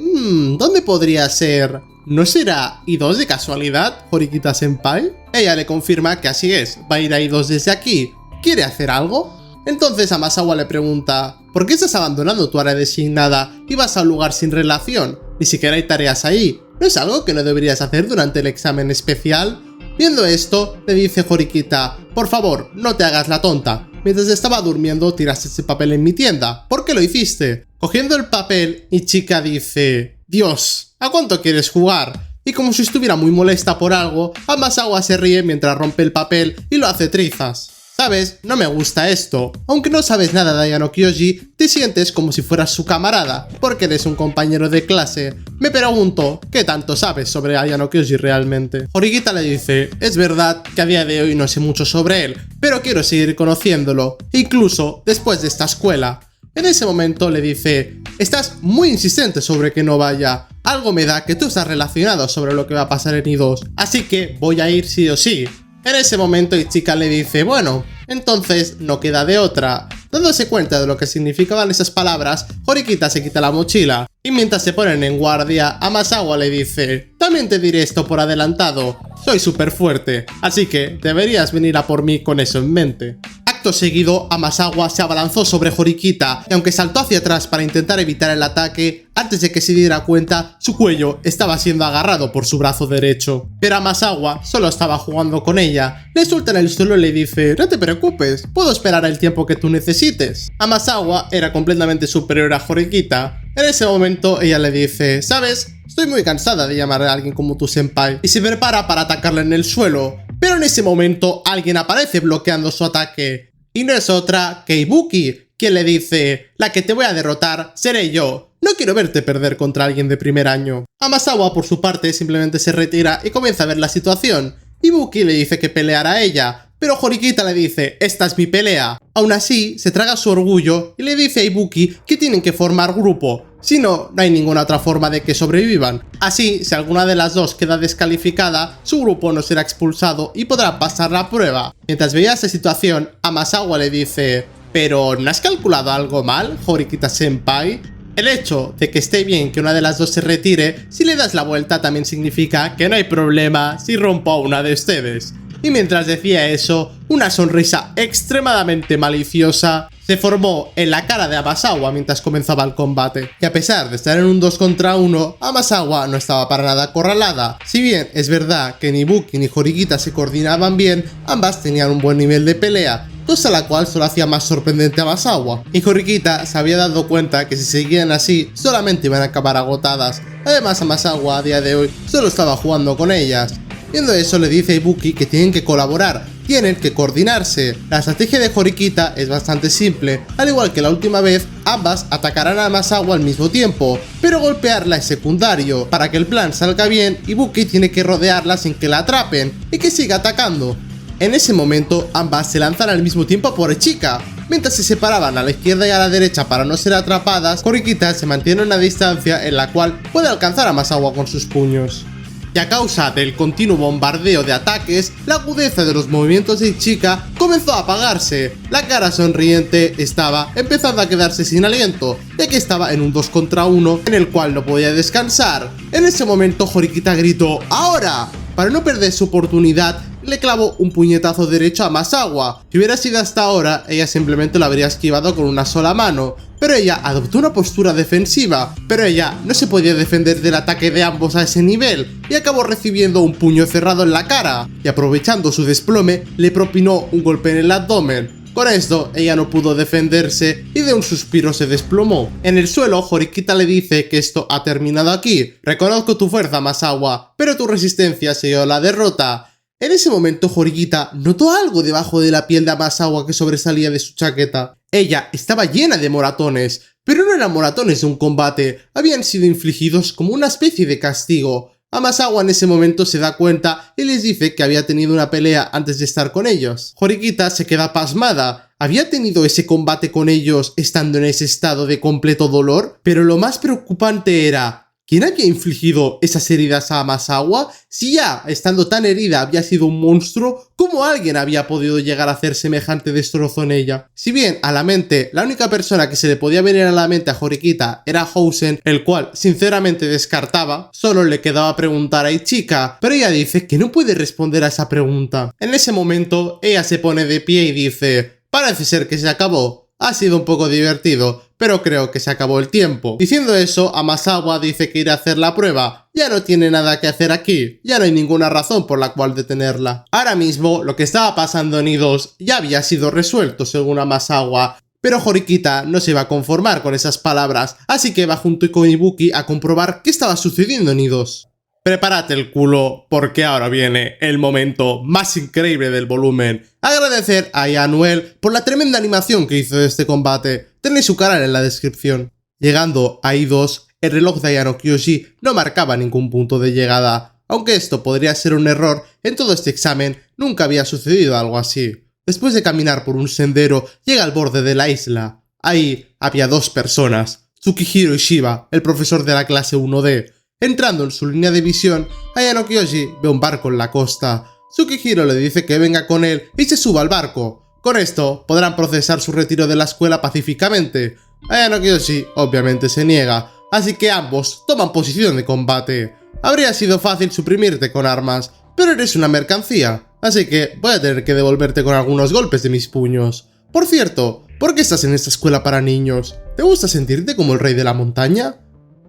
¿dónde podría ser? ¿No será I2 de casualidad, Horikita Senpai? Ella le confirma que así es, va a ir a I2 desde aquí. ¿Quiere hacer algo? Entonces Amasawa le pregunta, ¿por qué estás abandonando tu área designada y vas a un lugar sin relación? Ni siquiera hay tareas ahí. ¿No es algo que no deberías hacer durante el examen especial? Viendo esto, le dice Horikita, por favor, no te hagas la tonta. Mientras estaba durmiendo tiraste ese papel en mi tienda. ¿Por qué lo hiciste? Cogiendo el papel, Ichika dice, Dios, ¿a cuánto quieres jugar? Y como si estuviera muy molesta por algo, Amasawa se ríe mientras rompe el papel y lo hace trizas. ¿Sabes? No me gusta esto. Aunque no sabes nada de Ayano Kyoji, te sientes como si fueras su camarada, porque eres un compañero de clase. Me pregunto, ¿qué tanto sabes sobre Ayano Kyoji realmente? Horikita le dice, es verdad que a día de hoy no sé mucho sobre él, pero quiero seguir conociéndolo, incluso después de esta escuela. En ese momento le dice, estás muy insistente sobre que no vaya. Algo me da que tú estás relacionado sobre lo que va a pasar en I2, así que voy a ir sí o sí. En ese momento Ichika le dice, bueno, entonces no queda de otra. Dándose cuenta de lo que significaban esas palabras, Horikita se quita la mochila. Y mientras se ponen en guardia, Amasawa le dice, también te diré esto por adelantado, soy súper fuerte, así que deberías venir a por mí con eso en mente. Acto seguido, Amasawa se abalanzó sobre Horikita y aunque saltó hacia atrás para intentar evitar el ataque, antes de que se diera cuenta, su cuello estaba siendo agarrado por su brazo derecho. Pero Amasawa solo estaba jugando con ella. Le suelta en el suelo y le dice, no te preocupes, puedo esperar el tiempo que tú necesites. Amasawa era completamente superior a Horikita. En ese momento ella le dice, ¿sabes? Estoy muy cansada de llamar a alguien como tu senpai. Y se prepara para atacarle en el suelo. Pero en ese momento alguien aparece bloqueando su ataque. Y no es otra que Ibuki, quien le dice, la que te voy a derrotar seré yo. No quiero verte perder contra alguien de primer año. Amasawa por su parte simplemente se retira y comienza a ver la situación. Ibuki le dice que peleará a ella, pero Horikita le dice, esta es mi pelea. Aún así, se traga su orgullo y le dice a Ibuki que tienen que formar grupo. Si no, no hay ninguna otra forma de que sobrevivan. Así, si alguna de las dos queda descalificada, su grupo no será expulsado y podrá pasar la prueba. Mientras veía esa situación, Amasawa le dice, ¿pero no has calculado algo mal, Horikita Senpai? El hecho de que esté bien que una de las dos se retire, si le das la vuelta también significa que no hay problema si rompo a una de ustedes. Y mientras decía eso, una sonrisa extremadamente maliciosa se formó en la cara de Amasawa mientras comenzaba el combate. Y a pesar de estar en un 2 contra 1, Amasawa no estaba para nada acorralada. Si bien es verdad que ni Ibuki ni Horikita se coordinaban bien, ambas tenían un buen nivel de pelea. cosa la cual solo hacía más sorprendente a Masawa. Y Horikita se había dado cuenta que si seguían así, solamente iban a acabar agotadas. Además, a Masawa a día de hoy solo estaba jugando con ellas. Viendo eso, le dice a Ibuki que tienen que colaborar, tienen que coordinarse. La estrategia de Horikita es bastante simple, al igual que la última vez, ambas atacarán a Masawa al mismo tiempo, pero golpearla es secundario. Para que el plan salga bien, Ibuki tiene que rodearla sin que la atrapen y que siga atacando. En ese momento, ambas se lanzan al mismo tiempo por Ichika. Mientras se separaban a la izquierda y a la derecha para no ser atrapadas, Horikita se mantiene a una distancia en la cual puede alcanzar a Masawa con sus puños. Y a causa del continuo bombardeo de ataques, la agudeza de los movimientos de Ichika comenzó a apagarse. La cara sonriente estaba empezando a quedarse sin aliento, ya que estaba en un 2 contra 1 en el cual no podía descansar. En ese momento Horikita gritó ¡ahora! Para no perder su oportunidad, le clavó un puñetazo derecho a Masawa. Si hubiera sido hasta ahora, ella simplemente lo habría esquivado con una sola mano, pero ella adoptó una postura defensiva, pero ella no se podía defender del ataque de ambos a ese nivel, y acabó recibiendo un puño cerrado en la cara, y aprovechando su desplome, le propinó un golpe en el abdomen. Con esto, ella no pudo defenderse y de un suspiro se desplomó. En el suelo, Horikita le dice que esto ha terminado aquí. Reconozco tu fuerza, Masawa, pero tu resistencia selló la derrota. En ese momento, Horikita notó algo debajo de la piel de Masawa que sobresalía de su chaqueta. Ella estaba llena de moratones, pero no eran moratones de un combate, habían sido infligidos como una especie de castigo. Masawa en ese momento se da cuenta y les dice que había tenido una pelea antes de estar con ellos. Horikita se queda pasmada. ¿Había tenido ese combate con ellos estando en ese estado de completo dolor? Pero lo más preocupante era... ¿quién había infligido esas heridas a Masawa? Si ya, estando tan herida, había sido un monstruo, ¿cómo alguien había podido llegar a hacer semejante destrozo en ella? Si bien, a la mente, la única persona que se le podía venir a la mente a Horikita era Housen, el cual sinceramente descartaba, solo le quedaba preguntar a Ichika, pero ella dice que no puede responder a esa pregunta. En ese momento, ella se pone de pie y dice, parece ser que se acabó. Ha sido un poco divertido, pero creo que se acabó el tiempo. Diciendo eso, Masawa dice que irá a hacer la prueba. Ya no tiene nada que hacer aquí, ya no hay ninguna razón por la cual detenerla. Ahora mismo, lo que estaba pasando en I2 ya había sido resuelto según Masawa, pero Horikita no se iba a conformar con esas palabras, así que va junto con Ibuki a comprobar qué estaba sucediendo en I2. Prepárate el culo, porque ahora viene el momento más increíble del volumen. Agradecer a Yanuel por la tremenda animación que hizo de este combate. Tenéis su canal en la descripción. Llegando a I2, el reloj de Ayano Kyoshi no marcaba ningún punto de llegada. Aunque esto podría ser un error, en todo este examen nunca había sucedido algo así. Después de caminar por un sendero, llega al borde de la isla. Ahí había dos personas, Tsukihiro y Shiba, el profesor de la clase 1D. Entrando en su línea de visión, Ayano Kyoshi ve un barco en la costa. Tsukihiro le dice que venga con él y se suba al barco. Con esto, podrán procesar su retiro de la escuela pacíficamente. Ayano Kyoshi obviamente se niega, así que ambos toman posición de combate. Habría sido fácil suprimirte con armas, pero eres una mercancía, así que voy a tener que devolverte con algunos golpes de mis puños. Por cierto, ¿por qué estás en esta escuela para niños? ¿Te gusta sentirte como el rey de la montaña?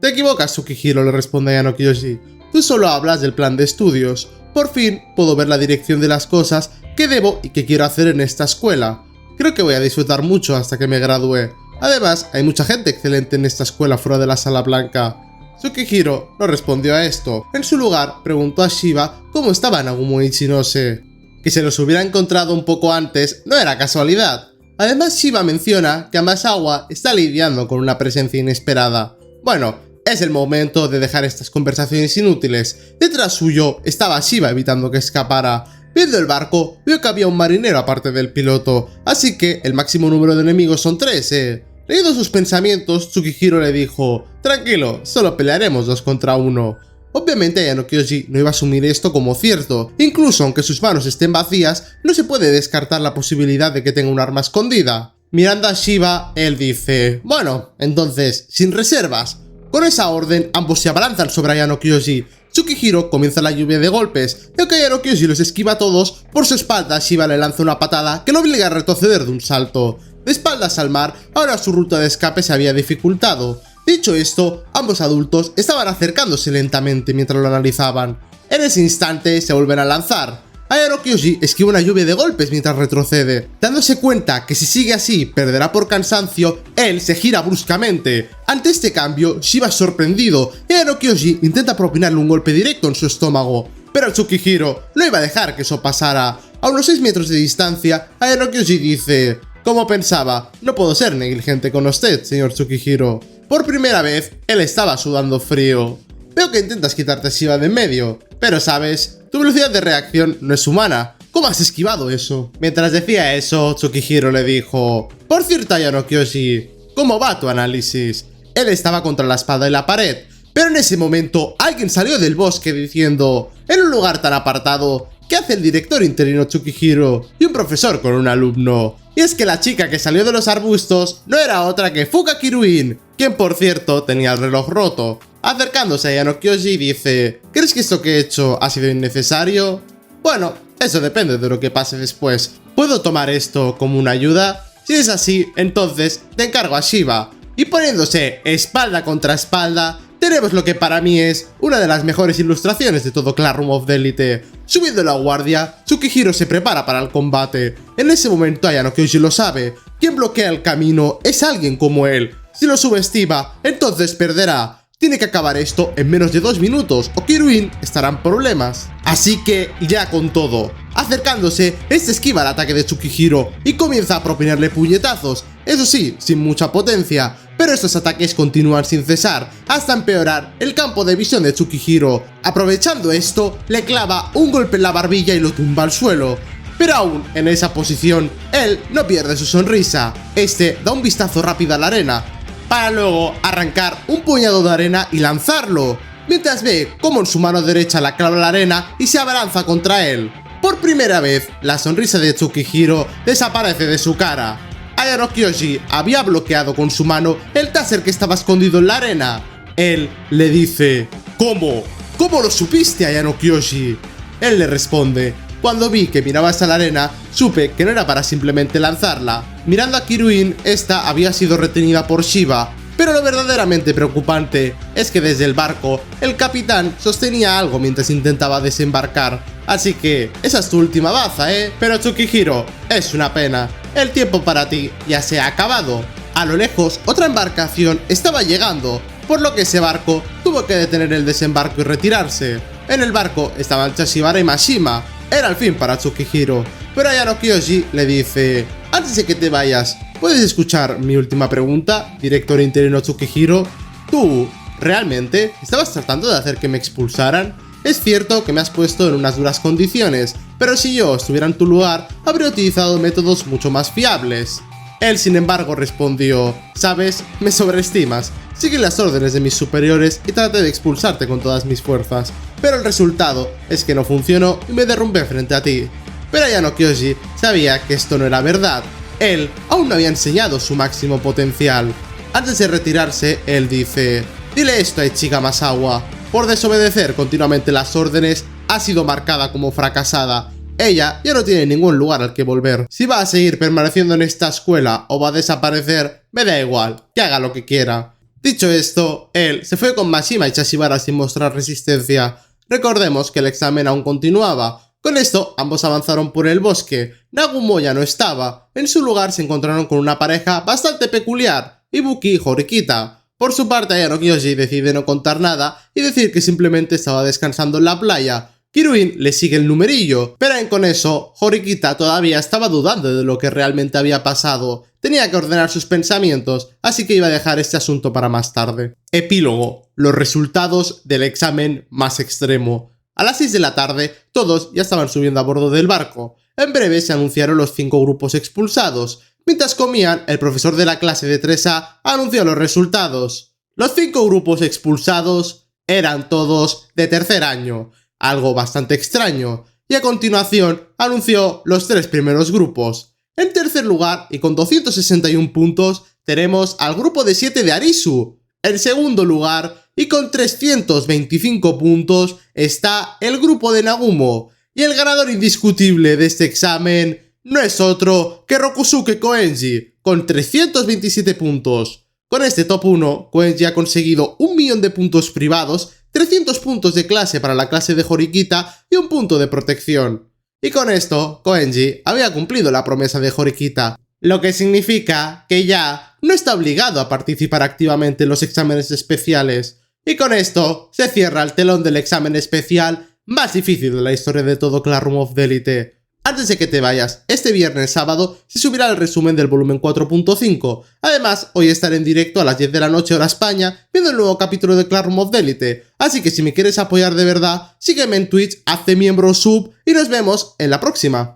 Te equivocas, Tsukihiro, le responde Ayano Kyoshi. Tú solo hablas del plan de estudios. Por fin puedo ver la dirección de las cosas que debo y que quiero hacer en esta escuela. Creo que voy a disfrutar mucho hasta que me gradúe. Además, hay mucha gente excelente en esta escuela fuera de la sala blanca. Tsukihiro no respondió a esto. En su lugar, preguntó a Shiba cómo estaba Nagumo Ichinose. Que se los hubiera encontrado un poco antes no era casualidad. Además, Shiba menciona que Masawa está lidiando con una presencia inesperada. Bueno, es el momento de dejar estas conversaciones inútiles. Detrás suyo estaba Shiba evitando que escapara. Viendo el barco, vio que había un marinero aparte del piloto, así que el máximo número de enemigos son 3, Leído sus pensamientos, Tsukihiro le dijo, tranquilo, solo pelearemos 2 contra 1. Obviamente Ayano Kyoshi no iba a asumir esto como cierto, incluso aunque sus manos estén vacías, no se puede descartar la posibilidad de que tenga un arma escondida. Mirando a Shiba, él dice, bueno, entonces, sin reservas. Con esa orden, ambos se abalanzan sobre Ayano Kyoshi. Tsukihiro comienza la lluvia de golpes, y aunque Ayano Kyoshi los esquiva a todos, por su espalda Shiba le lanza una patada que lo obliga a retroceder de un salto. De espaldas al mar, ahora su ruta de escape se había dificultado. Dicho esto, ambos adultos estaban acercándose lentamente mientras lo analizaban. En ese instante se vuelven a lanzar. Ayano Kyoshi esquiva una lluvia de golpes mientras retrocede. Dándose cuenta que si sigue así perderá por cansancio, él se gira bruscamente. Ante este cambio, Shiba es sorprendido y Ayano Kyoshi intenta propinarle un golpe directo en su estómago. Pero Tsukihiro no iba a dejar que eso pasara. A unos 6 metros de distancia, Ayano Kyoshi dice: como pensaba, no puedo ser negligente con usted, señor Tsukihiro. Por primera vez, él estaba sudando frío. Veo que intentas quitarte a Shiba de en medio, pero sabes, tu velocidad de reacción no es humana. ¿Cómo has esquivado eso? Mientras decía eso, Tsukihiro le dijo: por cierto, Ayano Kyoshi, ¿cómo va tu análisis? Él estaba contra la espada y la pared, pero en ese momento alguien salió del bosque diciendo: en un lugar tan apartado, ¿qué hace el director interino Tsukihiro y un profesor con un alumno? Y es que la chica que salió de los arbustos no era otra que Fuka Kiruin, quien por cierto tenía el reloj roto. Acercándose a Ayano Kyoshi dice: ¿crees que esto que he hecho ha sido innecesario? Bueno, eso depende de lo que pase después. ¿Puedo tomar esto como una ayuda? Si es así, entonces te encargo a Shiba. Y poniéndose espalda contra espalda, tenemos lo que para mí es una de las mejores ilustraciones de todo Classroom of the Elite. Subiendo la guardia, Tsukihiro se prepara para el combate. En ese momento Ayano Kyoshi lo sabe. Quien bloquea el camino es alguien como él. Si lo subestima, entonces perderá. Tiene que acabar esto en menos de 2 minutos o Kiruin estará en problemas. Así que ya con todo. Acercándose, este esquiva el ataque de Tsukihiro y comienza a propinarle puñetazos. Eso sí, sin mucha potencia. Pero estos ataques continúan sin cesar, hasta empeorar el campo de visión de Tsukihiro. Aprovechando esto, le clava un golpe en la barbilla y lo tumba al suelo. Pero aún en esa posición, él no pierde su sonrisa. Este da un vistazo rápido a la arena, para luego arrancar un puñado de arena y lanzarlo, mientras ve cómo en su mano derecha la clava la arena y se abalanza contra él. Por primera vez, la sonrisa de Tsukihiro desaparece de su cara. Ayano Kyoshi había bloqueado con su mano el taser que estaba escondido en la arena. Él le dice: ¿cómo? ¿Cómo lo supiste, Ayano Kyoshi? Él le responde: cuando vi que miraba hacia la arena, supe que no era para simplemente lanzarla. Mirando a Kiruin, esta había sido retenida por Shiba. Pero lo verdaderamente preocupante es que desde el barco, el capitán sostenía algo mientras intentaba desembarcar. Así que, esa es tu última baza, ¿eh? Pero Tsukihiro, es una pena. El tiempo para ti ya se ha acabado. A lo lejos, otra embarcación estaba llegando, por lo que ese barco tuvo que detener el desembarco y retirarse. En el barco estaban Chashibara y Mashima. Era el fin para Tsukihiro, pero Ayano Kyoshi le dice: antes de que te vayas, ¿puedes escuchar mi última pregunta, director interino Tsukihiro? ¿Tú, realmente, estabas tratando de hacer que me expulsaran? Es cierto que me has puesto en unas duras condiciones, pero si yo estuviera en tu lugar, habría utilizado métodos mucho más fiables. Él, sin embargo, respondió: sabes, me sobreestimas. Sigue las órdenes de mis superiores y traté de expulsarte con todas mis fuerzas. Pero el resultado es que no funcionó y me derrumbé frente a ti. Pero Ayano Kyoshi sabía que esto no era verdad. Él aún no había enseñado su máximo potencial. Antes de retirarse, él dice: dile esto a Ichiga Masawa. Por desobedecer continuamente las órdenes, ha sido marcada como fracasada. Ella ya no tiene ningún lugar al que volver. Si va a seguir permaneciendo en esta escuela o va a desaparecer, me da igual, que haga lo que quiera. Dicho esto, él se fue con Mashima y Chashibara sin mostrar resistencia. Recordemos que el examen aún continuaba. Con esto, ambos avanzaron por el bosque. Nagumo ya no estaba. En su lugar se encontraron con una pareja bastante peculiar, Ibuki y Horikita. Por su parte, Ayano Kyoshi decide no contar nada y decir que simplemente estaba descansando en la playa. Kiruin le sigue el numerillo, pero con eso, Horikita todavía estaba dudando de lo que realmente había pasado. Tenía que ordenar sus pensamientos, así que iba a dejar este asunto para más tarde. Epílogo: los resultados del examen más extremo. A las 6 de la tarde, todos ya estaban subiendo a bordo del barco. En breve se anunciaron los 5 grupos expulsados. Mientras comían, el profesor de la clase de 3A anunció los resultados. Los 5 grupos expulsados eran todos de tercer año, algo bastante extraño, y a continuación anunció los 3 primeros grupos. En tercer lugar, y con 261 puntos, tenemos al grupo de 7 de Arisu. En segundo lugar, y con 325 puntos, está el grupo de Nagumo. Y el ganador indiscutible de este examen no es otro que Rokusuke Koenji, con 327 puntos. Con este top 1, Koenji ha conseguido 1.000.000 de puntos privados, 300 puntos de clase para la clase de Horikita y un punto de protección. Y con esto, Koenji había cumplido la promesa de Horikita, lo que significa que ya no está obligado a participar activamente en los exámenes especiales. Y con esto se cierra el telón del examen especial más difícil de la historia de todo Classroom of the Elite. Antes de que te vayas, este viernes sábado se subirá el resumen del volumen 4.5. Además, hoy estaré en directo a las 10 de la noche hora España viendo el nuevo capítulo de Classroom of the Elite. Así que si me quieres apoyar de verdad, sígueme en Twitch, hazte miembro sub y nos vemos en la próxima.